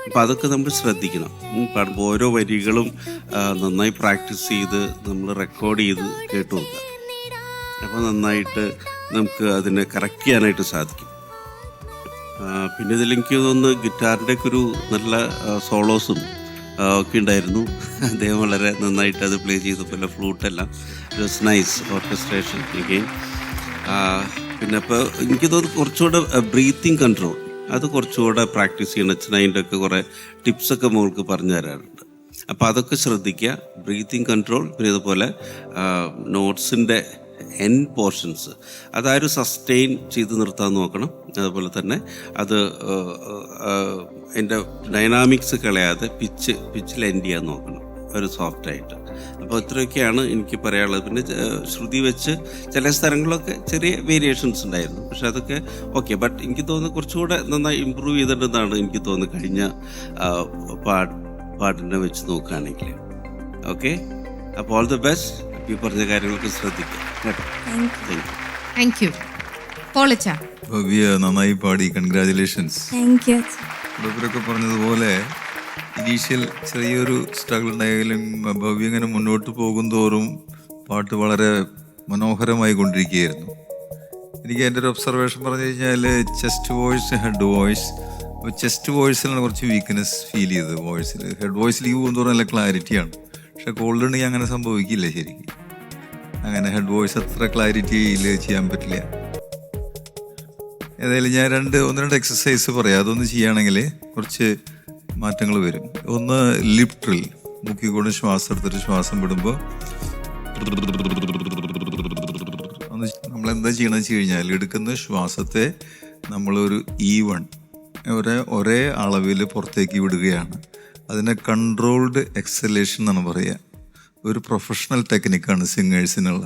അപ്പോൾ അതൊക്കെ നമ്മൾ ശ്രദ്ധിക്കണം. പാടുമ്പോൾ ഓരോ വരികളും നന്നായി പ്രാക്ടീസ് ചെയ്ത് നമ്മൾ റെക്കോർഡ് ചെയ്ത് കേട്ടു നോക്കുക. അപ്പോൾ നന്നായിട്ട് നമുക്ക് അതിനെ കറക്റ്റ് ചെയ്യാനായിട്ട് സാധിക്കും. പിന്നെ ഇതിലെനിക്ക് തോന്നുന്നു ഗിറ്റാറിൻ്റെ ഒക്കെ ഒരു നല്ല സോളോസും ഒക്കെ ഉണ്ടായിരുന്നു. അദ്ദേഹം വളരെ നന്നായിട്ട് അത് പ്ലേ ചെയ്തപ്പോൾ ഫ്ലൂട്ടെല്ലാം it was nice orchestration again. പിന്നെ അപ്പോൾ എനിക്ക് തോന്നുന്നു കുറച്ചുകൂടെ ബ്രീത്തിങ് കൺട്രോൾ അത് കുറച്ചുകൂടെ പ്രാക്ടീസ് ചെയ്യണം. അച്ഛൻ അതിൻ്റെ ഒക്കെ കുറേ ടിപ്സൊക്കെ മോൾക്ക് പറഞ്ഞു തരാറുണ്ട്. അപ്പോൾ അതൊക്കെ ശ്രദ്ധിക്കുക. ബ്രീത്തിങ് കൺട്രോൾ, പിന്നെ ഇതുപോലെ നോട്ട്സിൻ്റെ എൻ പോർഷൻസ് അതായത് സസ്റ്റെയിൻ ചെയ്ത് നിർത്താൻ നോക്കണം. അതുപോലെ തന്നെ അത് എൻ്റെ ഡൈനാമിക്സ് കളയാതെ പിച്ചിൽ എൻഡ് ചെയ്യാൻ നോക്കണം, ഒരു സോഫ്റ്റായിട്ട്. അപ്പോൾ ഇത്രയൊക്കെയാണ് എനിക്ക് പറയാനുള്ളത്. പിന്നെ ശ്രുതി വെച്ച് ചില സ്ഥലങ്ങളൊക്കെ ചെറിയ വേരിയേഷൻസ് ഉണ്ടായിരുന്നു, പക്ഷെ അതൊക്കെ ഓക്കെ. ബട്ട് എനിക്ക് തോന്നുന്നു കുറച്ചുകൂടെ നന്നായി ഇമ്പ്രൂവ് ചെയ്തിട്ടുണ്ടെന്നാണ് എനിക്ക് തോന്നുന്നത് കഴിഞ്ഞ പാട്ടിനെ വെച്ച് നോക്കുകയാണെങ്കിൽ. ഓക്കെ, അപ്പോൾ ഓൾ ദി ബെസ്റ്റ്. ഈ പറഞ്ഞ കാര്യങ്ങളൊക്കെ ശ്രദ്ധിക്കുക കേട്ടോ. Thank U. പോളിച്ച ഭവ്യ നന്നായി പാടി, കൺഗ്രാജുലേഷൻസ്. Thank you. ഇവരൊക്കെ പറഞ്ഞതുപോലെ ഇനീഷ്യൽ ചെറിയൊരു സ്ട്രഗിൾ ഉണ്ടായാലും ഭവ്യ ഇങ്ങനെ മുന്നോട്ട് പോകും തോറും പാട്ട് വളരെ മനോഹരമായി കൊണ്ടിരിക്കുകയായിരുന്നു. എനിക്ക് എൻ്റെ ഒരു ഒബ്സർവേഷൻ പറഞ്ഞു കഴിഞ്ഞാൽ ചെസ്റ്റ് വോയിസ്, ഹെഡ് വോയിസ്. അപ്പോൾ ചെസ്റ്റ് വോയിസിലാണ് കുറച്ച് വീക്ക്നെസ് ഫീൽ ചെയ്തത്. വോയിസിൽ ഹെഡ് വോയിസിലേക്ക് പോകുന്നതോറും നല്ല ക്ലാരിറ്റിയാണ്. പക്ഷെ കോൾഡ് ഉണ്ടെങ്കിൽ അങ്ങനെ സംഭവിക്കില്ല ശരിക്കും. അങ്ങനെ ഹെഡ് വോയിസ് അത്ര ക്ലാരിറ്റിയിൽ ചെയ്യാൻ പറ്റില്ല. ഏതായാലും ഞാൻ ഒന്ന് രണ്ട് എക്സസൈസ് പറയാം. അതൊന്ന് ചെയ്യുകയാണെങ്കിൽ കുറച്ച് മാറ്റങ്ങൾ വരും. ഒന്ന് ലിപ് ട്രിൽ, മുക്കിക്കൊണ്ട് ശ്വാസം എടുത്തിട്ട് ശ്വാസം വിടുമ്പോൾ ഒന്ന് നമ്മളെന്താ ചെയ്യണമെന്ന് വെച്ച് കഴിഞ്ഞാൽ എടുക്കുന്ന ശ്വാസത്തെ നമ്മളൊരു ഈവൺ ഒരേ അളവിൽ പുറത്തേക്ക് വിടുകയാണ്. അതിനെ കൺട്രോൾഡ് എക്സലേഷൻ എന്നാണ് പറയുക. ഒരു പ്രൊഫഷണൽ ടെക്നിക്കാണ് സിംഗേഴ്സിനുള്ള.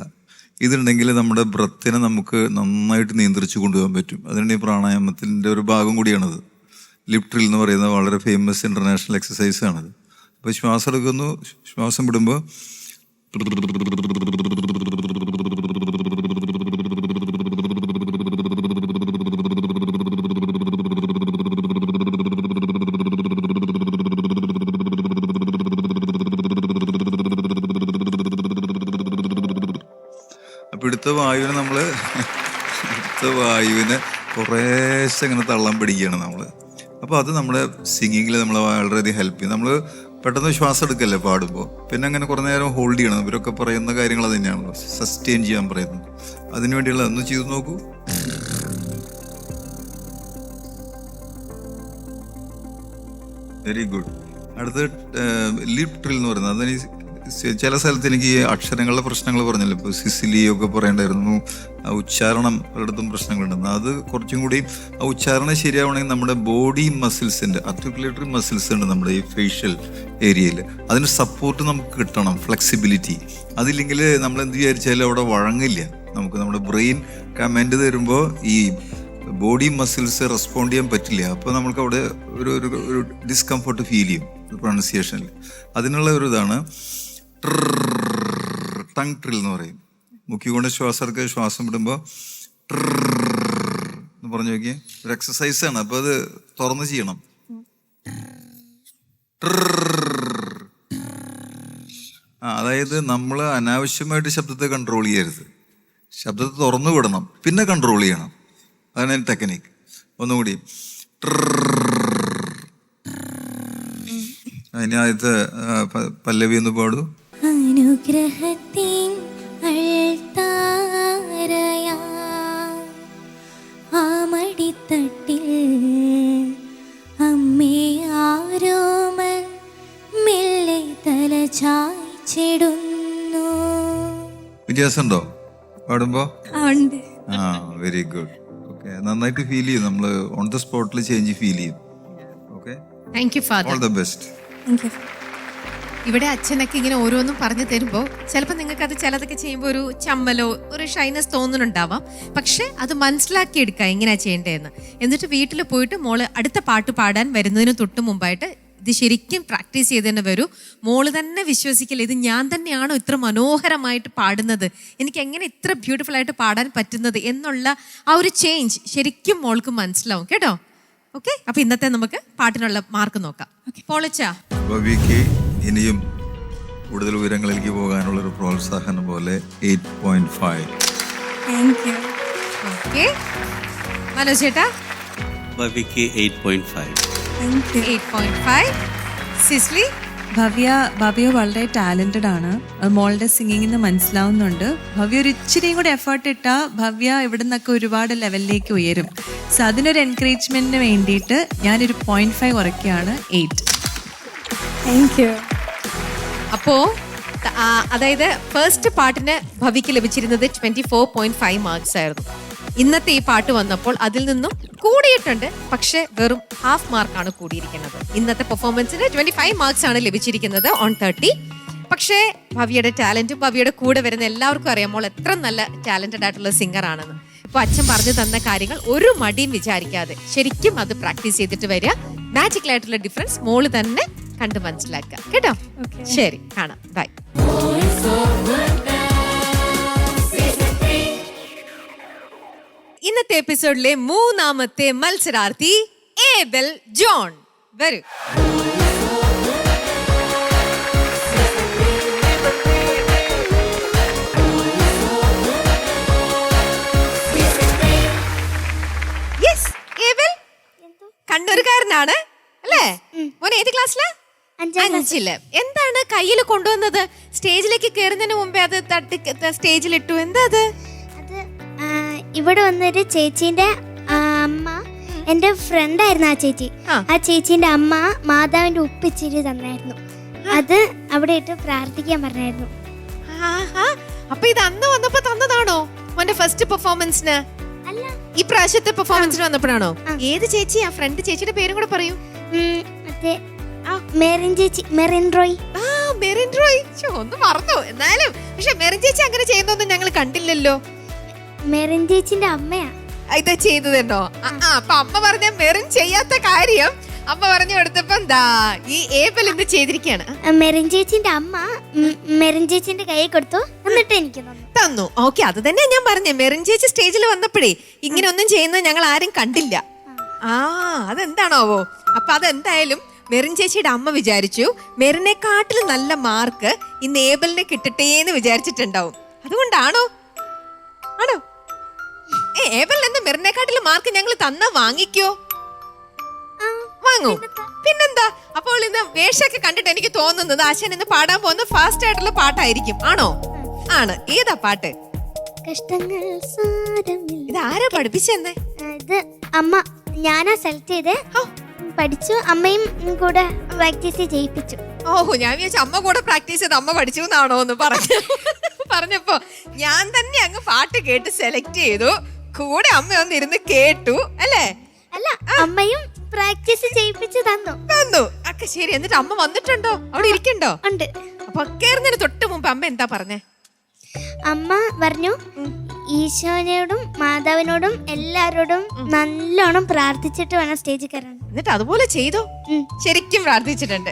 ഇതുണ്ടെങ്കിൽ നമ്മുടെ ബ്രത്തിനെ നമുക്ക് നന്നായിട്ട് നിയന്ത്രിച്ച് കൊണ്ടുപോകാൻ പറ്റും. അതിനാണ് ഈ പ്രാണായാമത്തിൻ്റെ ഒരു ഭാഗം കൂടിയാണത്. ലിപ് ട്രിൽ എന്ന് പറയുന്നത് വളരെ ഫേമസ് ഇൻ്റർനാഷണൽ എക്സസൈസ് ആണത്. അപ്പോൾ ശ്വാസം എടുക്കുന്നു, ശ്വാസം വിടുമ്പോൾ വായുവിനെ വായുവിനെ കുറേശ്ശെ ഇങ്ങനെ തള്ളാൻ പിടിക്കുകയാണ് നമ്മൾ. അപ്പോൾ അത് നമ്മുടെ സിംഗിങ്ങിൽ നമ്മളെ വളരെയധികം ഹെൽപ്പ് ചെയ്യും. നമ്മൾ പെട്ടെന്ന് ശ്വാസം എടുക്കല്ലേ പാടുമ്പോൾ, പിന്നെ അങ്ങനെ കുറേ നേരം ഹോൾഡ് ചെയ്യണം. ഇവരൊക്കെ പറയുന്ന കാര്യങ്ങൾ അത് തന്നെയാണല്ലോ, സസ്റ്റെയിൻ ചെയ്യാൻ പറയുന്നത്. അതിനു വേണ്ടിയുള്ള ഒന്ന് ചെയ്ത് നോക്കൂ. Very good. അടുത്ത് ലിപ് ട്രിൽ എന്ന് പറയുന്നത്, അതിന് ചില സ്ഥലത്ത് എനിക്ക് അക്ഷരങ്ങളുടെ പ്രശ്നങ്ങൾ പറഞ്ഞല്ലോ. ഇപ്പോൾ സിസിലിയൊക്കെ പറയേണ്ടായിരുന്നു. ആ ഉച്ചാരണം പലയിടത്തും പ്രശ്നങ്ങളുണ്ടെന്ന്. അത് കുറച്ചും കൂടി ആ ഉച്ചാരണം ശരിയാവണമെങ്കിൽ നമ്മുടെ ബോഡി മസിൽസിൻ്റെ ആർട്ടിക്കുലേറ്ററി മസിൽസ് ഉണ്ട് നമ്മുടെ ഈ ഫേഷ്യൽ ഏരിയയിൽ. അതിന് സപ്പോർട്ട് നമുക്ക് കിട്ടണം, ഫ്ലെക്സിബിലിറ്റി. അതില്ലെങ്കിൽ നമ്മൾ എന്ത് വിചാരിച്ചാലും അവിടെ വഴങ്ങില്ല. നമുക്ക് നമ്മുടെ ബ്രെയിൻ കമാൻഡ് തരുമ്പോൾ ഈ ബോഡി മസിൽസ് റെസ്പോണ്ട് ചെയ്യാൻ പറ്റില്ല. അപ്പോൾ നമുക്ക് അവിടെ ഒരു ഡിസ്കംഫർട്ട് ഫീൽ ചെയ്യും പ്രൊണൗൺസിയേഷനിൽ. അതിനുള്ള ഒരു ഇതാണ് ടങ് ട്രിൽ എന്ന് പറയും. മുക്കിക്കൊണ്ട് ശ്വാസം എടുക്കുക, ശ്വാസം വിടുമ്പോൾ എന്ന് പറഞ്ഞു നോക്കിയേ. ഒരു എക്സസൈസാണ്. അപ്പോൾ അത് തുറന്ന് ചെയ്യണം. അതായത് നമ്മൾ അനാവശ്യമായിട്ട് ശബ്ദത്തെ കൺട്രോൾ ചെയ്യരുത്. ശബ്ദത്തെ തുറന്നു വിടണം, പിന്നെ കൺട്രോൾ ചെയ്യണം. അതാണ് ടെക്നിക്ക്. ഒന്നുകൂടി. അതിന് ആദ്യത്തെ പല്ലവി ഒന്ന് പാടൂ. അനുഗ്രഹത്തിൻ അൾത്താരയാ ആമടിത്തട്ടിൽ അമ്മേ ആരോമൽ മെല്ലെ തല ചായ്ച്ചിടുന്നു. വ്യത്യാസമുണ്ടോ പാടുമ്പോ? ഉണ്ട്. Very good. ഓക്കെ, നന്നായിട്ട് ഫീൽ ചെയ്യും. നമ്മൾ ഓൺ ദ സ്പോട്ടിൽ ചേഞ്ച് ഫീൽ ചെയ്യും. Okay, thank you father. All the best. Thank U. ഇവിടെ അച്ഛനൊക്കെ ഇങ്ങനെ ഓരോന്നും പറഞ്ഞു തരുമ്പോൾ ചിലപ്പോൾ നിങ്ങൾക്ക് അത് ചിലതൊക്കെ ചെയ്യുമ്പോൾ ഒരു ചമ്മലോ ഒരു ഷൈനസ് തോന്നുന്നുണ്ടാവാം. പക്ഷെ അത് മനസ്സിലാക്കി എടുക്കുക എങ്ങനെയാ ചെയ്യേണ്ടതെന്ന്. എന്നിട്ട് വീട്ടിൽ പോയിട്ട് മോള് അടുത്ത പാട്ട് പാടാൻ വരുന്നതിന് തൊട്ട് മുമ്പായിട്ട് ഇത് ശരിക്കും പ്രാക്ടീസ് ചെയ്ത് തന്നെ വരൂ. മോള് തന്നെ വിശ്വസിക്കില്ല, ഇത് ഞാൻ തന്നെയാണോ ഇത്ര മനോഹരമായിട്ട് പാടുന്നത്, എനിക്ക് എങ്ങനെ ഇത്ര ബ്യൂട്ടിഫുൾ ആയിട്ട് പാടാൻ പറ്റുന്നത് എന്നുള്ള ആ ഒരു ചേഞ്ച് ശരിക്കും മോൾക്ക് മനസ്സിലാവും കേട്ടോ. ഓക്കെ, അപ്പൊ ഇന്നത്തെ നമുക്ക് പാട്ടിനുള്ള മാർക്ക് നോക്കാം. പോളിച്ചാ ഭവ്യക്ക് ഇനിയും കൂടുതൽ ഉയരങ്ങളിലേക്ക് പോകാനുള്ളൊരു പ്രോത്സാഹനം പോലെ 8.5. Thank you. ഓക്കെ, മനോജ് ചേട്ടാ ഭവ്യക്ക് 8.5. 8.5. സിസ്ലി ഭവ്യ വളരെ ടാലന്റഡ് ആണ്. അത് മോളുടെ സിംഗിങ്ങിൽ നിന്ന് മനസ്സിലാവുന്നുണ്ട്. ഭവ്യ ഒരു ഇച്ചിരിയും കൂടെ എഫേർട്ട് ഇട്ടാൽ ഭവ്യ ഇവിടെ നിന്നൊക്കെ ഒരുപാട് ലെവലിലേക്ക് ഉയരും. സോ അതിനൊരു എൻകറേജ്മെന്റിന് വേണ്ടിയിട്ട് ഞാനൊരു 0.5 കുറയ്ക്കുകയാണ്. 8. Thank you. അപ്പോ അതായത് ഫസ്റ്റ് പാട്ടിന് ഭവിക്ക് ലഭിച്ചിരുന്നത് 24.5 മാർക്സ് ആയിരുന്നു. ഇന്നത്തെ ഈ പാട്ട് വന്നപ്പോൾ അതിൽ നിന്നും കൂടിയിട്ടുണ്ട്, പക്ഷെ വെറും ഹാഫ് മാർക്കാണ് കൂടിയിരിക്കുന്നത്. ഇന്നത്തെ പെർഫോമൻസിന് 25 മാർക്സ് ആണ് ലഭിച്ചിരിക്കുന്നത് ഓൺ 30. പക്ഷേ ഭവ്യയുടെ ടാലന്റും ഭവ്യയുടെ കൂടെ വരുന്ന എല്ലാവർക്കും അറിയാം മോൾ എത്ര നല്ല ടാലന്റഡ് ആയിട്ടുള്ള സിംഗർ ആണെന്ന്. അപ്പൊ അച്ഛൻ പറഞ്ഞു തന്ന കാര്യങ്ങൾ ഒരു മടിയും വിചാരിക്കാതെ ശരിക്കും അത് പ്രാക്ടീസ് ചെയ്തിട്ട് വരിക. മാജിക്കൽ ആയിട്ടുള്ള ഡിഫറൻസ് മോള് തന്നെ കണ്ട് മനസ്സിലാക്കുക കേട്ടോ. ശരി, കാണാം, ബൈ. ഇന്നത്തെ എപ്പിസോഡിലെ മൂന്നാമത്തെ മത്സരാർത്ഥി ഏബൽ ജോൺ. വരൂ. യെസ്, ഏബൽ കണ്ണൂരുകാരനാണ് അല്ലേ? മോനെ ഏത് ക്ലാസ്സിലാ? 5ല്. എന്താണ് കയ്യിൽ കൊണ്ടുവന്നത്? സ്റ്റേജിലേക്ക് കയറുന്നതിന് മുമ്പേ അത് തട്ടി സ്റ്റേജിലിട്ടു. എന്താ അത്? ഇവിടെ വന്നൊരു ചേച്ചീന്റെ അമ്മ, എന്റെ ഫ്രണ്ട് ആയിരുന്നു ആ ചേച്ചി. ആ ചേച്ചീന്റെ അമ്മ മാതാവിന്റെ ഉപ്പിച്ചിരി തന്നായിരുന്നു. അത് അവിടെ ഇട്ട് പ്രാർത്ഥിക്കാൻ പറഞ്ഞായിരുന്നു. അപ്പൊ ഇത് അന്ന് വന്നപ്പോ തന്നതാണോ മോന്റെ ഫസ്റ്റ് പെർഫോമൻസിന്? അല്ല, ഈ പ്രാവശ്യത്തെ പെർഫോമൻസിന് വന്നപ്പോഴാണോ? ഏത് ചേച്ചി? ആ ഫ്രണ്ട് ചേച്ചിയുടെ പേരും കൂടെ പറയൂ. മറ്റേ മെറിൻ ചേച്ചി, മെറിൻ റോയ്. മെറിൻ റോയ്. ഒന്ന് മറന്നു എന്നാലും. പക്ഷെ മെറിൻ ചേച്ചി അങ്ങനെ ചെയ്യുന്നൊന്നും ഞങ്ങൾ കണ്ടില്ലല്ലോ. മെറിൻ ചേച്ചിന്റെ അമ്മയാ ഇത് ചെയ്തതുണ്ടോ? അപ്പൊ അമ്മ പറഞ്ഞ മെറിൻ ചെയ്യാത്ത കാര്യം അമ്മ പറഞ്ഞു കൊടുത്തപ്പോ എന്താ ഈ ഏബൽ എന്ത് ചെയ്തിരിക്കുകയാണ്? മെറിൻ ചേച്ചിന്റെ അമ്മ മെറിൻ ചേച്ചിന്റെ കൈ കൊടുത്തു, എന്നിട്ട് എനിക്ക് തന്നു. ഓക്കെ, അത് തന്നെ ഞാൻ പറഞ്ഞേ. മെറിൻ ചേച്ചി സ്റ്റേജിൽ വന്നപ്പോഴേ ഇങ്ങനെ ഒന്നും ചെയ്യുന്നത് ഞങ്ങൾ ആരും കണ്ടില്ല. അതെന്താണാവോ? അപ്പൊ അതെന്തായാലും മെറിൻ ചേച്ചിയുടെ അമ്മ വിചാരിച്ചു മെറിനെക്കാട്ടിലും നല്ല മാർക്ക് ഇന്ന് ഏബലിനെ കിട്ടട്ടെ എന്ന് വിചാരിച്ചിട്ടുണ്ടാവും. അതുകൊണ്ടാണോ? ആണോ? ഏബലിന് എന്താ മെറിനെക്കാട്ടിലും മാർക്ക് ഞങ്ങൾ തന്നാ വാങ്ങിക്കോ? വാങ്ങൂ. പിന്നെന്താ? അപ്പോൾ ഇന്ന് വേഷമൊക്കെ കണ്ടിട്ട് എനിക്ക് തോന്നുന്നത് ആശാൻ ഇന്ന് പാടാൻ പോകുന്ന ഫാസ്റ്റ് ആയിട്ടുള്ള പാട്ടായിരിക്കും. ആണോ? ആണ്. ഏതാ പാട്ട്? ഇത് ആരാ പഠിപ്പിച്ചെന്നേ? ഇത് അമ്മ. ഞാനാ സെലക്ട് ചെയ്ത് പഠിച്ചു. അമ്മയും കൂടെ പ്രാക്ടീസ് ചെയ്യിപ്പിച്ചു. ഓഹോ, ഞാൻ വിചാരിച്ചു അമ്മ കൂടെ പ്രാക്ടീസ് ചെയ്ത് അമ്മ പഠിച്ചു എന്നാണോ എന്ന് പറഞ്ഞപ്പോ ഞാൻ തന്നെ അങ്ങ് പാട്ട് കേട്ട് സെലക്ട് ചെയ്തു, കൂടെ അമ്മ ഒന്ന് ഇരുന്ന് കേട്ടു അല്ലേ? അല്ല, അമ്മയും പ്രാക്ടീസ് ചെയ്യിപ്പിച്ചു തന്നു. ഒക്കെ ശരി. എന്നിട്ട് അമ്മ വന്നിട്ടുണ്ടോ? അവിടെ ഇരിക്കണ്ടോ? ഉണ്ട്. അപ്പൊ കേറുന്നതിന് തൊട്ട് മുമ്പ് അമ്മ എന്താ പറഞ്ഞേ? അമ്മ പറഞ്ഞു ഈശോനോടും മാതാവിനോടും എല്ലാരോടും നല്ലോണം പ്രാർത്ഥിച്ചിട്ട് വേണം സ്റ്റേജിൽ കയറാൻ. എന്നിട്ട് അതുപോലെ ചെയ്തോ? ശരിക്കും പ്രാർത്ഥിച്ചിട്ടുണ്ട്.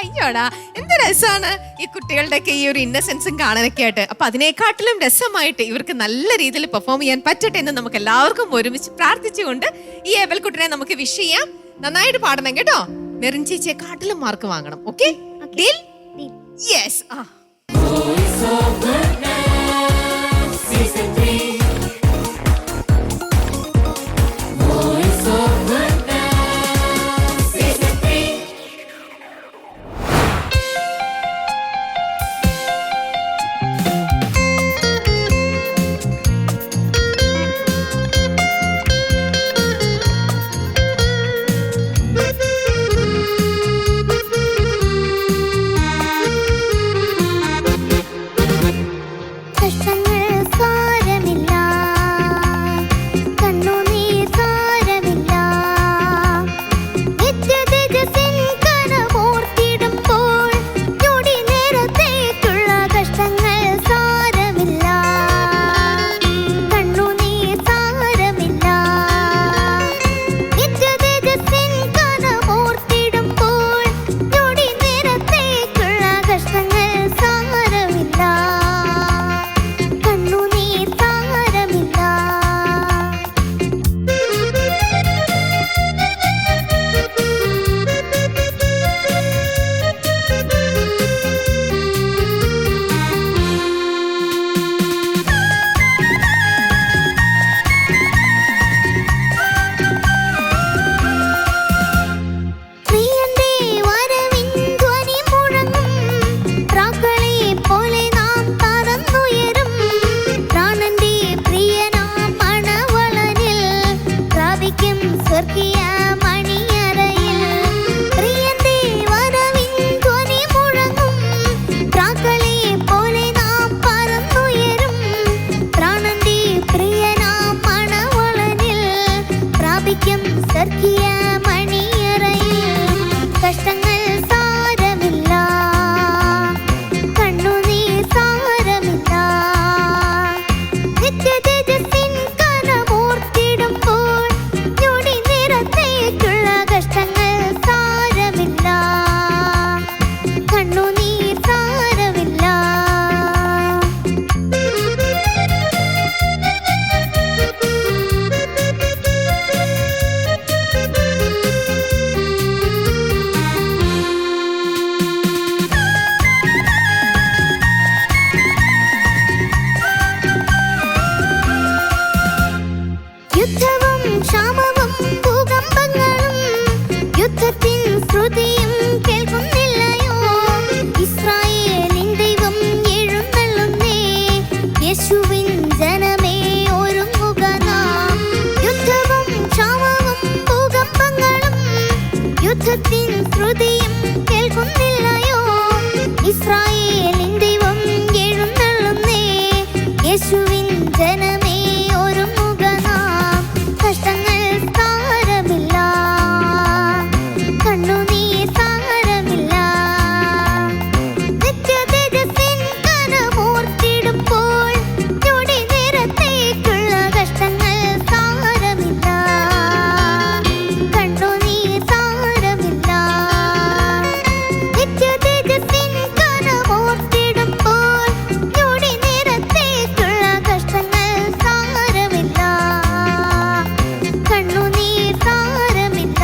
അയ്യോടാ, എന്ത് രസമാണ് ഈ കുട്ടികളുടെ ഒക്കെ ഈ ഒരു ഇന്നസെൻസും കാണാനൊക്കെ ആയിട്ട്. അപ്പൊ അതിനെക്കാട്ടിലും രസമായിട്ട് ഇവർക്ക് നല്ല രീതിയിൽ പെർഫോം ചെയ്യാൻ പറ്റട്ടെ എന്ന് നമുക്ക് എല്ലാവർക്കും ഒരുമിച്ച് പ്രാർത്ഥിച്ചുകൊണ്ട് ഈ ഏബൽ കുട്ടിനെ നമുക്ക് വിഷ് ചെയ്യാം. നന്നായിട്ട് പാടണം കേട്ടോ. മെറിൻ ചേച്ചിയെ കാട്ടിലും മാർക്ക് വാങ്ങണം. ഓക്കെ? ഡീൽ? യെസ്. സ്വർഗീയ മണിയറയിൽ കഷ്ടങ്ങൾ സാരമില്ല, കണ്ണുനീർ സാരമില്ല. നിത്യതേജസ്സിൻ കനമോർത്തിടുമ്പോൾ ഞൊടി നേരത്തേക്കുള്ള കഷ്ടങ്ങൾ സാരമില്ല, കണ്ണുനീർ സാരമില്ല. യുദ്ധവും ക്ഷാമവും ഭൂകമ്പങ്ങളും യുദ്ധത്തിൻ ശ്രുതിയും കേൾക്കുന്നില്ലയോ? ഇസ്രായേലിൻ ദൈവം എഴുന്നള്ളുന്നേ, യേശുവിൻ ജനമേ ഒരുങ്ങുക നാം. യുദ്ധവും ക്ഷാമവും ഭൂകമ്പങ്ങളും യുദ്ധത്തിൻ ശ്രുതിയും കേൾക്കുന്നില്ലയോ? ഇസ്രായേലിൻ ദൈവം എഴുന്നള്ളുന്നേ, യേശുവിൻ ജനമേ ഒരുങ്ങുക നാം. കഷ്ടങ്ങൾ സാരമില്ല, കണ്ണുനീർ സാരമില്ല. നിത്യതേജസ്സിൻ കനമോർത്തിടുമ്പോൾ ഞൊടി നേരത്തേക്കുള്ള കഷ്ടങ്ങൾ സാരമില്ല, കണ്ണുനീർ സാരമില്ല. നിത്യതേജസ്സിൻ കനമോർത്തിടുമ്പോൾ ഞൊടി നേരത്തേക്കുള്ള കഷ്ടങ്ങൾ സാരമില്ല, കണ്ണുനീർ സാരമില്ല.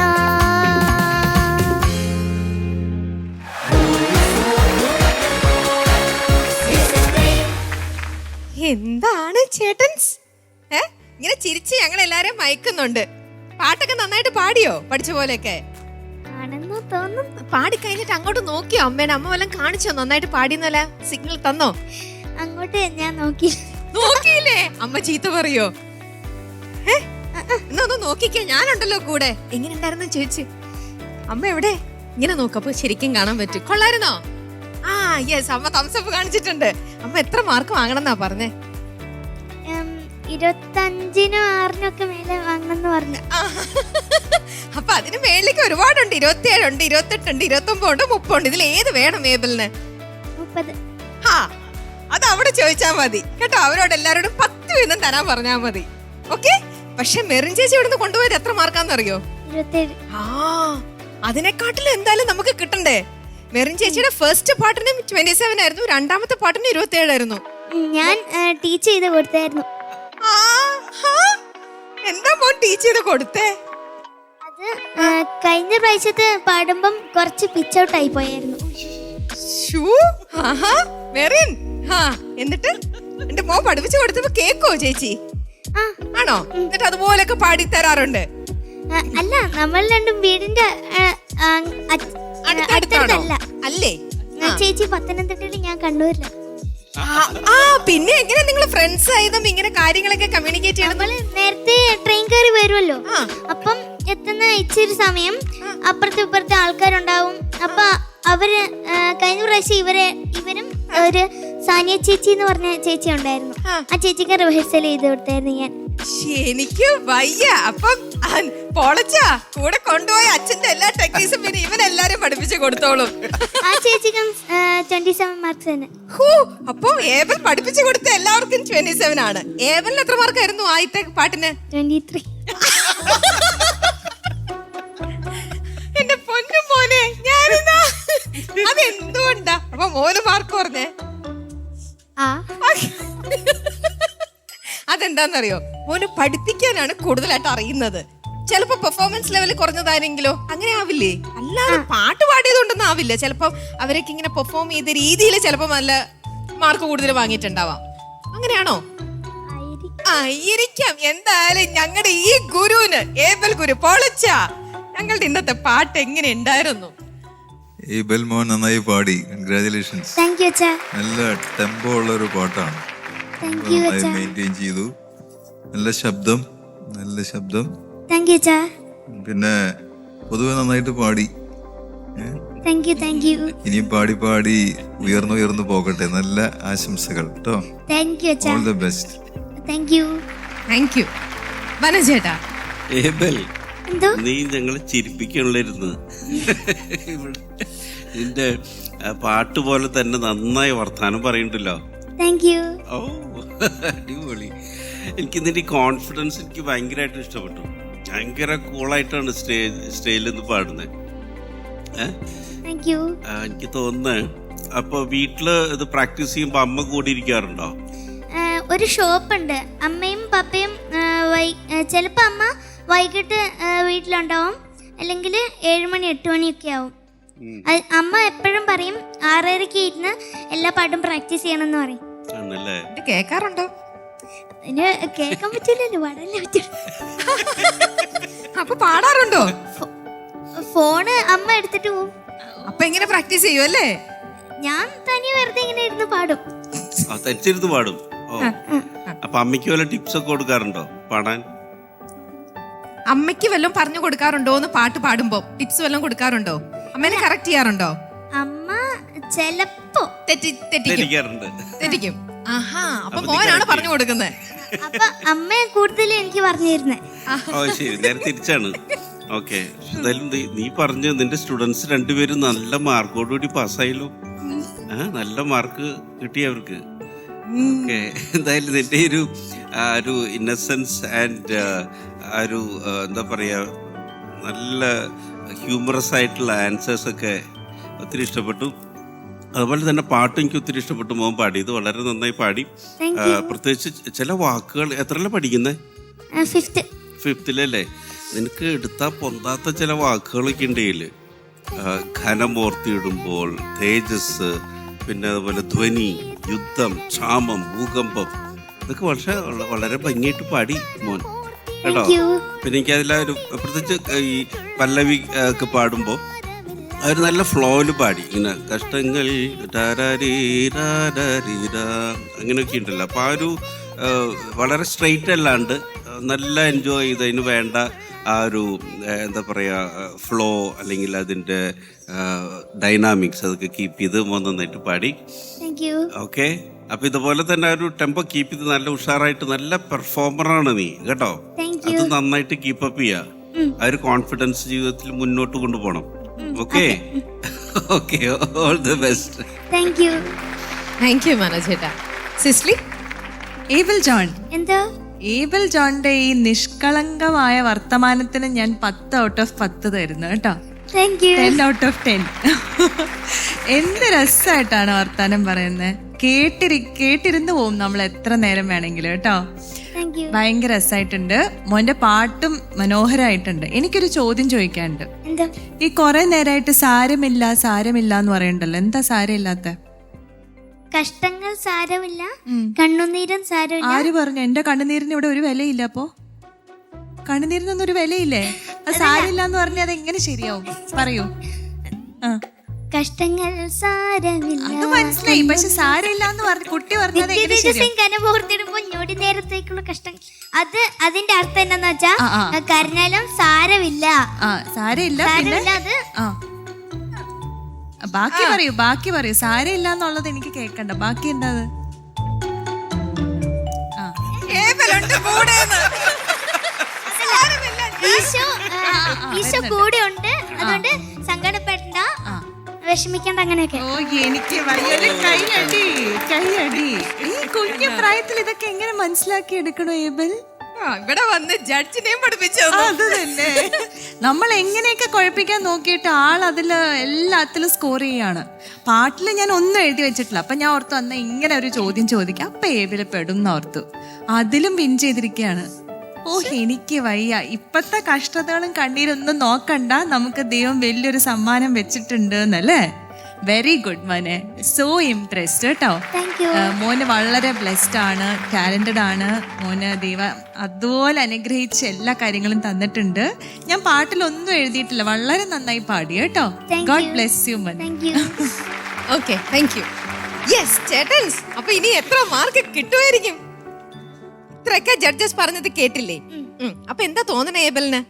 എന്താണ് ചേട്ടൻസ് ഇങ്ങനെ ചിരിച്ച് ഞങ്ങൾ എല്ലാരും മയക്കുന്നുണ്ട്. പാട്ടൊക്കെ നന്നായിട്ട് പാടിയോ? പഠിച്ച പോലെയൊക്കെ ആണെന്ന് തോന്നുന്നു. പാടി കഴിഞ്ഞിട്ട് അങ്ങോട്ട് നോക്കിയോ? അമ്മേനെ അമ്മ വല്ലതും കാണിച്ചോ? നന്നായിട്ട് പാടിന്നല്ല സിഗ്നൽ തന്നോ? അങ്ങോട്ട് ഞാൻ നോക്കി. നോക്കിയില്ലേ? അമ്മ ചീത്ത പറയോ? എന്നാ ഒന്ന് നോക്കിക്കേ, ഞാനുണ്ടല്ലോ കൂടെ. എങ്ങനെ ഉണ്ടായിരുന്നു ചേച്ചി? അമ്മ എവിടെ? ഇങ്ങനെ നോക്കപ്പോ ശരിക്കും കാണാൻ പറ്റും. കൊള്ളായിരുന്നോ? ആ യെസ്, അമ്മ തംസപ്പ് കാണിച്ചിട്ടുണ്ട്. അമ്മ എത്ര മാർക്ക് വാങ്ങണമെന്നാ പറഞ്ഞേ? 25-നും 6-നും മേലെ വാങ്ങണമെന്ന് പറഞ്ഞു. അപ്പൊ അതിന് മേളിലേക്ക് ഒരുപാടുണ്ട്. 27 ഉണ്ട്, 28 ഉണ്ട്, 29 ഉണ്ട്, 30 ഉണ്ട്. ഇതിൽ ഏത് വേണം ഏബിളിന്? 30. ആ അത് അവിടെ ചോദിച്ചാ മതി കേട്ടോ. അവരോട് എല്ലാരോടും 10 വീതം തരാൻ പറഞ്ഞാ മതി. ഓക്കെ. പക്ഷെ മെറിൻ ചേച്ചി ഇവിടുന്ന് കൊണ്ടുപോയത് എത്ര മാർക്കാന്നറിയോ? 27. ആ അതിനെക്കാട്ടിലും എന്തായാലും നമുക്ക് കിട്ടണ്ടേ? മെറിൻ ചേച്ചിയുടെ ഫസ്റ്റ് പാട്ടിന് 27 ആയിരുന്നു, രണ്ടാമത്തെ പാട്ടിന് 27 ആയിരുന്നു. ഞാൻ ടീച്ച് ചെയ്ത് കൊടുത്തായിരുന്നു. എന്താ മോൻ ടീച്ച് ചെയ്ത് കൊടുത്തേ? അത് കഴിഞ്ഞ പ്രാവശ്യത്തെ പാടുമ്പം കുറച്ച് പിച്ച് ഔട്ട് ആയി പോയായിരുന്നു. മെറിൻ എന്നിട്ട് എന്റെ മോൻ പഠിപ്പിച്ചു കൊടുത്തപ്പോ കേക്കോ ചേച്ചി? ആണോ? എന്നിട്ട് അതുപോലൊക്കെ പാടി തരാറുണ്ട്? അല്ല, നമ്മൾ രണ്ടും വീടിന്റെ അടുത്തടുത്തല്ല. അല്ലേ? ചേച്ചി പത്തനംതിട്ടയിൽ, ഞാൻ കണ്ണൂരില്ല. പിന്നെ എങ്ങനെ നിങ്ങൾ ഫ്രണ്ട്സ് ആയതും ഇങ്ങനെ കാര്യങ്ങളൊക്കെ കമ്മ്യൂണിക്കേറ്റ് ചെയ്യണം? നമ്മള് നേരത്തെ ട്രെയിൻ കയറി വരുമല്ലോ, അപ്പം എത്തുന്ന ഇച്ചിരി സമയം അപ്പുറത്തെ ഇപ്പുറത്തെ ആൾക്കാരുണ്ടാവും. അപ്പൊ അവര് കഴിഞ്ഞ പ്രാവശ്യം ഇവരും ഒരു സാനിയ ചേച്ചി എന്ന് പറഞ്ഞ ചേച്ചി ഉണ്ടായിരുന്നു. ആ ചേച്ചിക്ക് റിഹേഴ്സൽ ചെയ്ത് കൊടുത്തായിരുന്നു ഞാൻ. എനിക്ക് വയ്യ. അപ്പം പൊളച്ചാ കൂടെ കൊണ്ടുപോയ അച്ഛന്റെ എല്ലാ ടെക്നീക്സും പിന്നെ ഇവനെല്ലാരും പഠിപ്പിച്ചു കൊടുത്തോളും. ആ ചേച്ചിക്ക് 27 മാർക്സ് തന്നെ. അപ്പൊ ഏബൽ പഠിപ്പിച്ചു കൊടുത്ത എല്ലാവർക്കും 27 ആണ്. ഏബലിന് എത്ര മാർക്കായിരുന്നു ആദ്യത്തെ പാട്ടിന്? 23. എന്റെ പൊന്നു മോനെ, ഞാനിതാ അതെന്തുകൊണ്ടാ അപ്പൊ മോന് മാർക്ക് പറഞ്ഞേ? അതെന്താന്നറിയോ? മോന് പഠിപ്പിക്കാനാണ് കൂടുതലായിട്ട് അറിയുന്നത്. ചിലപ്പോ പെർഫോമൻസ് ലെവൽ കുറഞ്ഞതാരെങ്കിലോ അങ്ങനെ ആവില്ലേ? അല്ലാതെ പാട്ട് പാടിയതുകൊണ്ടൊന്നും ആവില്ല. ചിലപ്പോ അവരൊക്കെ ഇങ്ങനെ പെർഫോം ചെയ്ത രീതിയിൽ ചിലപ്പോ നല്ല മാർക്ക് കൂടുതൽ വാങ്ങിയിട്ടുണ്ടാവാം. അങ്ങനെയാണോ? ആയിരിക്കാം. എന്തായാലും ഞങ്ങളുടെ ഈ ഗുരുവിന്, ഏബൽ ഗുരു പൊളിച്ച. ഞങ്ങളുടെ ഇന്നത്തെ പാട്ട് എങ്ങനെ ഉണ്ടായിരുന്നു? ഏബൽ മോൻ നന്നായി പാടി. കൺഗ്രാറ്റുലേഷൻസ്. താങ്ക് യു അച്ഛാ. നല്ല ടെമ്പോ ഉള്ള ഒരു പാട്ടാണ്. താങ്ക് യു അച്ഛാ. മെയിൻറ്റെയിൻ ചെയ്തു. നല്ല ശബ്ദം, നല്ല ശബ്ദം. താങ്ക് യു അച്ഛാ. പിന്നെ പൊതുവെ നന്നായിട്ട് പാടി. Thank you, thank you. ഇനിയും പാടി പാടി ഉയർന്നു പോകട്ടെ. നല്ല ആശംസകൾ കേട്ടോ. താങ്ക് യു അച്ഛാ. All the best. Thank you. Thank you. മനോജേട്ടാ, ഏബൽ എന്തോ നീ ഞങ്ങളെ ചിരിപ്പിക്കണല്ലായിരുന്നു. നിന്റെ പാട്ട് പോലെ തന്നെ നന്നായി വർത്താനം പറയുന്നുണ്ടല്ലോ. Thank you. ഓ അടിപൊളി. എനിക്ക് നിന്റെ കോൺഫിഡൻസ് എനിക്ക് ഭയങ്കരമായിട്ട് ഇഷ്ടപ്പെട്ടു. ഭയങ്കര കൂളായിട്ടാണ് സ്റ്റേജിൽ നിന്ന് പാടുന്നത്. Thank you. എനിക്ക് തോന്നുന്നത് അപ്പൊ വീട്ടില് ഇത് പ്രാക്ടീസ് ചെയ്യുമ്പോ അമ്മ കൂടി ഇരിക്കാറുണ്ടോ? ഒരു ഷോപ്പുണ്ട്. അമ്മയും പപ്പയും ചിലപ്പോൾ അമ്മ വൈകിട്ട് വീട്ടിലുണ്ടാവും, അല്ലെങ്കിൽ 7 മണി 8 മണിയൊക്കെ ആവും. അമ്മ എപ്പോഴും പറയും 6:30 ഇരുന്ന് എല്ലാ പാട്ടും പ്രാക്ടീസ് ചെയ്യണമെന്ന് പറയും. ഇത് കേൾക്കാറുണ്ടോ? അതിന് കേൾക്കാൻ പറ്റില്ലല്ലോ, പാടല്ലേ പറ്റും. അപ്പൊ പാടാറുണ്ടോ? ഫോണ് അമ്മ എടുത്തിട്ട് പോവും. അപ്പൊ എങ്ങനെ പ്രാക്ടീസ് ചെയ്യും അല്ലേ? ഞാൻ തനി വെറുതെ ഇങ്ങനെ ഇരുന്ന് പാടും. തനിച്ചിരുന്ന് പാടും. ഓ, അപ്പൊ അമ്മയ്ക്ക് വല്ല ടിപ്സ് ഒക്കെ കൊടുക്കാറുണ്ടോ പാടാൻ? അമ്മയ്ക്ക് വല്ലതും പറഞ്ഞു കൊടുക്കാറുണ്ടോ എന്ന് പാട്ട് പാടുമ്പോ? ടിപ്സ് വല്ലതും കൊടുക്കാറുണ്ടോ? അമ്മേനെ കറക്റ്റ് ചെയ്യാറുണ്ടോ? അമ്മ ചെലപ്പോ തെറ്റിക്കും. ആഹാ, അപ്പൊ മോനാണ് പറഞ്ഞു കൊടുക്കുന്നത്. അപ്പൊ അമ്മ കൂടുതൽ എനിക്ക് പറഞ്ഞു തരുന്നേ. ഓ ശരി, നേരെ തിരിച്ചാണ്. ഓക്കെ, എന്തായാലും നീ പറഞ്ഞു നിന്റെ സ്റ്റുഡൻസ് 2 പേരും നല്ല മാർക്കോടുകൂടി പാസ്സായല്ലോ. നല്ല മാർക്ക് കിട്ടി അവർക്ക്. ഓക്കെ, എന്തായാലും നിന്റെ ഒരു ഇന്നസെൻസ് ആൻഡ് ഒരു എന്താ പറയാ, നല്ല ഹ്യൂമറസ് ആയിട്ടുള്ള ആൻസേഴ്സ് ഒക്കെ ഒത്തിരി ഇഷ്ടപ്പെട്ടു. അതുപോലെ തന്നെ പാട്ട് എനിക്ക് ഒത്തിരി ഇഷ്ടപ്പെട്ടു. മോൻ പാടിയത് വളരെ നന്നായി പാടി. പ്രത്യേകിച്ച് ചില വാക്കുകൾ. എത്രയല്ല പഠിക്കുന്നത്? 5th നിനക്ക് എടുത്താൽ പൊന്താത്ത ചില വാക്കുകളൊക്കെ ഉണ്ട്. ഘനമോർത്തിയിടുമ്പോൾ, തേജസ്, പിന്നെ അതുപോലെ ധ്വനി, യുദ്ധം, ക്ഷാമം, ഭൂകമ്പം, ഇതൊക്കെ വളരെ ഭംഗിയായിട്ട് പാടി മോൻ കേട്ടോ. പിന്നെ എനിക്ക് അതിലൊരു പ്രത്യേകിച്ച് ഈ പല്ലവി ഒക്കെ പാടുമ്പോൾ അവർ നല്ല ഫ്ലോയില് പാടി. ഇങ്ങനെ കഷ്ടങ്ങൾ അങ്ങനെയൊക്കെ ഉണ്ടല്ലോ. അപ്പോൾ ആ ഒരു വളരെ സ്ട്രെയിറ്റ് അല്ലാണ്ട് നല്ല എൻജോയ് ചെയ്ത് അതിന് വേണ്ട ആ ഒരു എന്താ പറയുക ഫ്ലോ അല്ലെങ്കിൽ അതിൻ്റെ ഡൈനാമിക്സ് അതൊക്കെ കീപ്പ് ചെയ്ത് മോൻ നന്നായിട്ട് പാടി. ഓക്കെ, അപ്പൊ ഇതുപോലെ തന്നെ ഒരു ടെമ്പോ കീപ്പ് ചെയ്ത് നല്ല ഉഷാറായിട്ട് നല്ല പെർഫോമറാണ് നീ കേട്ടോ. അത് നന്നായിട്ട് കീപ്പപ്പ് ചെയ്യാ. ആ ഒരു കോൺഫിഡൻസ് ജീവിതത്തിൽ മുന്നോട്ട് കൊണ്ടുപോകണം. Okay okay, all the best. Thank you Manoj ചേട്ടാ. സിസ്ലി? Abel John. എന്തോ? ഏബൽ ജോണിന്റെ ഈ നിഷ്കളങ്കമായ വർത്തമാനത്തിന് ഞാൻ 10 out of 10 തരുന്നു കേട്ടോ. 10 out of 10. എന്ത് രസമായിട്ടാണ് വർത്താനം പറയുന്നത്. കേട്ടിരുന്ന് പോവും നമ്മൾ എത്ര നേരം വേണമെങ്കിലും കേട്ടോ. ഭയങ്കര രസമായിട്ടുണ്ട്. മോന്റെ പാട്ടും മനോഹരമായിട്ടുണ്ട്. എനിക്കൊരു ചോദ്യം ചോദിക്കാനുണ്ട്. ഈ കുറെ നേരമായിട്ട് സാരമില്ല സാരമില്ല എന്ന് പറയണ്ടല്ലോ, എന്താ സാരമില്ലാത്ത? കഷ്ടങ്ങൾ സാരമില്ല, കണ്ണുനീരും സാരമില്ല. ആര് പറഞ്ഞു? എന്റെ കണ്ണുനീരിന് ഇവിടെ ഒരു വിലയില്ല. അപ്പോ കണ്ണുനീരിനൊന്നും ഒരു വിലയില്ലേ? അത് സാരമില്ല എന്ന് പറഞ്ഞാൽ അത് എങ്ങനെ ശരിയാവും? പറയൂ. കഷ്ടങ്ങൾ സാരമില്ല, അത് മനസ്സിലായി. പക്ഷെ സാരമില്ല എന്ന് പറഞ്ഞു കുട്ടി പറഞ്ഞത് ഞൊടി നേരത്തേക്കുള്ള കഷ്ടങ്ങൾ, അതിന്റെ അർത്ഥം എന്താന്ന് വെച്ചാ കരഞ്ഞാലും സാരമില്ല. സാരമില്ല. ബാക്കി പറയൂ. സാരമില്ല എന്നുള്ളത് എനിക്ക് കേക്കണ്ട. ബാക്കി എന്താ? ഈശോ കൂടെ ഉണ്ട്, അതുകൊണ്ട് സങ്കടപ്പെടണ്ട, വിഷമിക്കണ്ട, അങ്ങനെയൊക്കെ. ഓ, എനിക്ക് വലിയൊരു കൈയടി. ഈ കുഞ്ഞു പ്രായത്തിൽ ഇതൊക്കെ എങ്ങനെ മനസ്സിലാക്കി എടുക്കണോ ഏബൽ? ഇവിടെ വന്ന് ജഡ്ജിനെയും പഠിപ്പിച്ചു. അത് തന്നെ. നമ്മൾ എങ്ങനെയൊക്കെ കുഴപ്പിക്കാൻ നോക്കിയിട്ട് ആൾ അതില് എല്ലാത്തിലും സ്കോർ ചെയ്യാണ്. പാട്ടില് ഞാൻ ഒന്നും എഴുതി വെച്ചിട്ടില്ല. അപ്പൊ ഞാൻ ഓർത്തു അന്ന് ഇങ്ങനെ ഒരു ചോദ്യം ചോദിക്കാം, അപ്പൊ ഏബില് പെടും എന്നോർത്തു. അതിലും വിൻ ചെയ്തിരിക്കുകയാണ്. ഓ, എനിക്ക് വയ്യ. ഇപ്പത്തെ കഷ്ടതകളും കണ്ണീരൊന്നും നോക്കണ്ട, നമുക്ക് ദൈവം വലിയൊരു സമ്മാനം വെച്ചിട്ടുണ്ട് എന്നല്ലേ. വെരി ഗുഡ് മോനെ, സോ ഇംപ്രസ്ഡ് കേട്ടോ. മോന് വളരെ ബ്ലെസ്ഡ് ആണ്, ടാലന്റഡ് ആണ് മോന്. ദൈവം അതുപോലെ അനുഗ്രഹിച്ച് എല്ലാ കാര്യങ്ങളും തന്നിട്ടുണ്ട്. ഞാൻ പാട്ടിലൊന്നും എഴുതിയിട്ടില്ല, വളരെ നന്നായി പാടി കേട്ടോ. ഗോഡ് ബ്ലെസ് യു മോനെ. Okay, thank you. യെസ് ചേട്ടൻസ്, അപ്പൊ ഇനി എത്ര മാർക്ക് കിട്ടുമായിരിക്കും? ഇത്രയൊക്കെ ജഡ്ജസ് പറഞ്ഞത് കേട്ടില്ലേ? അപ്പൊ എന്താ തോന്നണേ ഏബലിന്?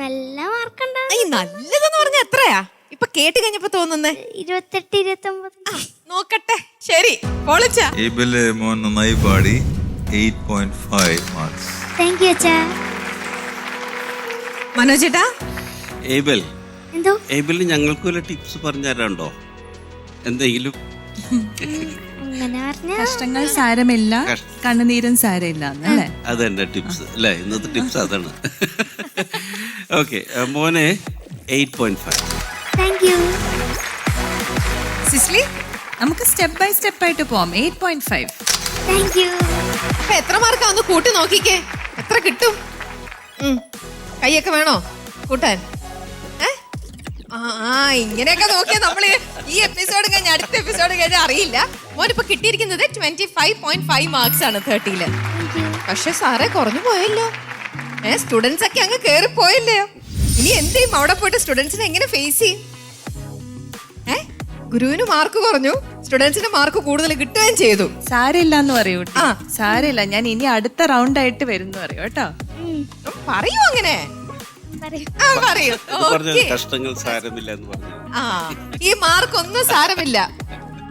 നല്ല മാർക്കുണ്ടോ? ഈ നല്ലതെന്ന് പറഞ്ഞ എത്രയാ ഇപ്പൊ കേട്ട് കഴിഞ്ഞപ്പോ തോന്നുന്നേ? 28, 29. നോക്കട്ടെ. ശരി, പൊളിച്ച. ഏബില് മോൻ നന്നായി പാടി. 8.5 മാർക്സ്. താങ്ക് യു അച്ഛാ. മനോജേട്ടാ, ഏബൽ, എന്തോ ഏബലിന് ഞങ്ങൾക്ക് വല്ല ടിപ്സ് പറഞ്ഞു തരാനുണ്ടോ? എന്തെങ്കിലും? അങ്ങനെ പറഞ്ഞ കഷ്ടങ്ങൾ സാരമില്ല, കണ്ണുനീരും സാരമില്ല അല്ലേ? അത് തന്നെ ടിപ്സ് അല്ലേ? ഇന്നത്തെ ടിപ്സ് അതാണ്. ഓക്കെ, മോനെ 8.5. Thank you. സിസ്ലി നമുക്ക് സ്റ്റെപ്പ് ബൈ സ്റ്റെപ്പ് ആയിട്ട് പോവാം. 8.5. Thank you. അപ്പൊ എത്ര മാർക്കാ ഒന്ന് കൂട്ടി നോക്കിക്കേ, എത്ര കിട്ടും? കൈയൊക്കെ വേണോ കൂട്ടാൻ? ഇങ്ങനെയൊക്കെ നോക്കിയാൽ നമ്മള് ഈ എപ്പിസോഡ് കഴിഞ്ഞ അടുത്ത എപ്പിസോഡ് കഴിഞ്ഞാൽ അറിയില്ല. മോനിപ്പോ കിട്ടിയിരിക്കുന്നത് 25.5 മാർക്സ് ആണ് 30-ല്. പക്ഷെ സാറേ കുറഞ്ഞു പോയല്ലോ. സ്റ്റുഡൻസ് ഒക്കെ അങ്ങ് കേറി പോയല്ലോ. ഇനി എന്ത് ചെയ്യും? അവിടെ പോയിട്ട് സ്റ്റുഡൻസിനെ എങ്ങനെ ഫേസ് ചെയ്യും? ഗുരുവിന് മാർക്ക് കുറഞ്ഞു, സ്റ്റുഡൻസിന് മാർക്ക് കൂടുതൽ കിട്ടുകയും ചെയ്തു. സാരമില്ല എന്ന് പറയൂ. സാരമില്ല, ഞാൻ ഇനി അടുത്ത റൗണ്ട് ആയിട്ട് വരുന്നു പറയൂ കേട്ടോ. പറയൂ അങ്ങനെ. പറയൂ. കഷ്ടങ്ങൾ സാരമില്ല എന്ന് പറഞ്ഞു. ഈ മാർക്ക് ഒന്നും സാരമില്ല.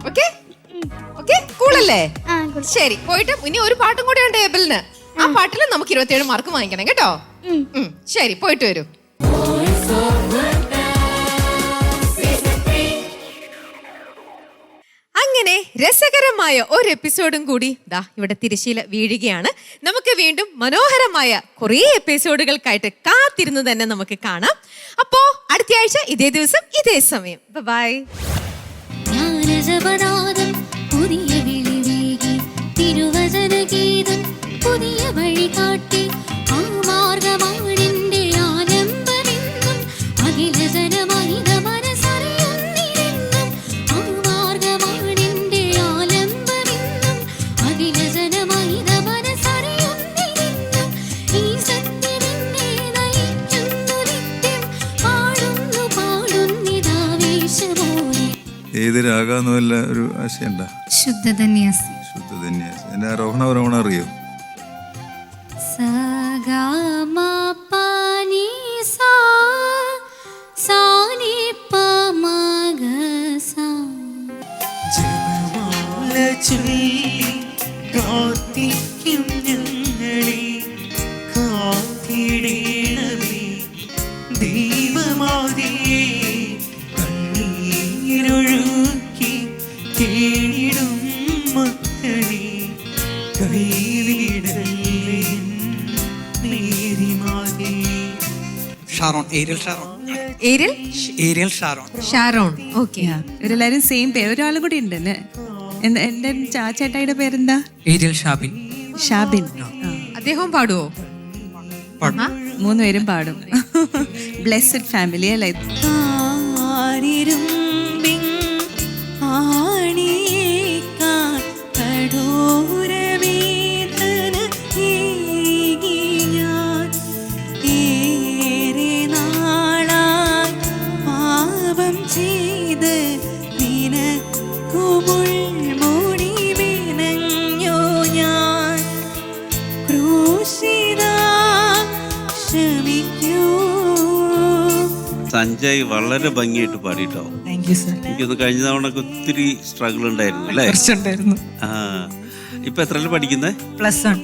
ഓക്കെ ഓക്കെ, കൂളല്ലേ? ശരി, പോയിട്ട് ഇനി ഒരു പാട്ടും കൂടെ ഉണ്ട് ഏബിളിന്. ആ പാട്ടിൽ നമുക്ക് 27 മാർക്ക് വാങ്ങിക്കണം കേട്ടോ. ശരി, പോയിട്ട് വരൂ. അങ്ങനെ രസകരമായ ഒരു എപ്പിസോഡും കൂടി ദാ ഇവിടെ തിരശ്ശീല വീഴുകയാണ്. നമുക്ക് വീണ്ടും മനോഹരമായ കുറേ എപ്പിസോഡുകൾക്കായിട്ട് കാത്തിരുന്ന് തന്നെ നമുക്ക് കാണാം. അപ്പോ അടുത്ത ആഴ്ച ഇതേ ദിവസം ഇതേ സമയം. ബൈ. പുതിയ വിളിവേകി തിരുവചനഗീതം പുതിയ വഴി കാട്ടി ആ മാർഗമാണിന്റെ ആലംബമെന്നും അഖില ജനമഹിത മനസ്സറിയുന്നിരുന്നും ആ മാർഗമാണിന്റെ ആലംബമെന്നും അഖില ജനമഹിത മനസ്സറിയുന്നിരുന്നും ഈ സത്യമെന്നെ നയിക്കുന്നു നിത്യം പാടുന്നു പാടുന്നിതാവേശമോനെ. ഏത് രാഗാന്ന് വല്ല ഒരു ആശയണ്ട? ശുദ്ധധന്യാസി. ശുദ്ധധന്യാസി. എന്റെ ആരോഹണം അറിയോ? ഷാരോൺ. ഓക്കെ, ഇവരെല്ലാരും സെയിം പേര്. ഒരാളും കൂടി ഉണ്ട് അല്ലേ? എന്റെ ചേട്ടായിയുടെ പേരെന്താ? ഷാബിൻ. അദ്ദേഹം പാടുവോ? 3 പേരും പാടും. ബ്ലെസ്ഡ് ഫാമിലി അല്ലേ? സഞ്ജയ് വളരെ ഭംഗിയായിട്ട് പാടിട്ടോ. എനിക്കൊന്ന് കഴിഞ്ഞ തവണ ഒത്തിരി സ്ട്രഗിൾ ഉണ്ടായിരുന്നു അല്ലേ? ആ, ഇപ്പൊ എത്രയിൽ പഠിക്കുന്നത്? +1.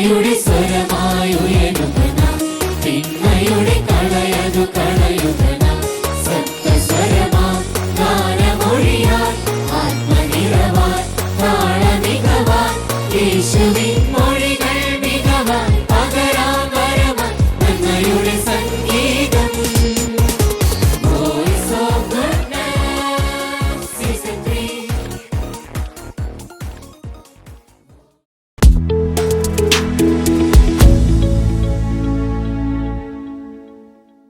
You're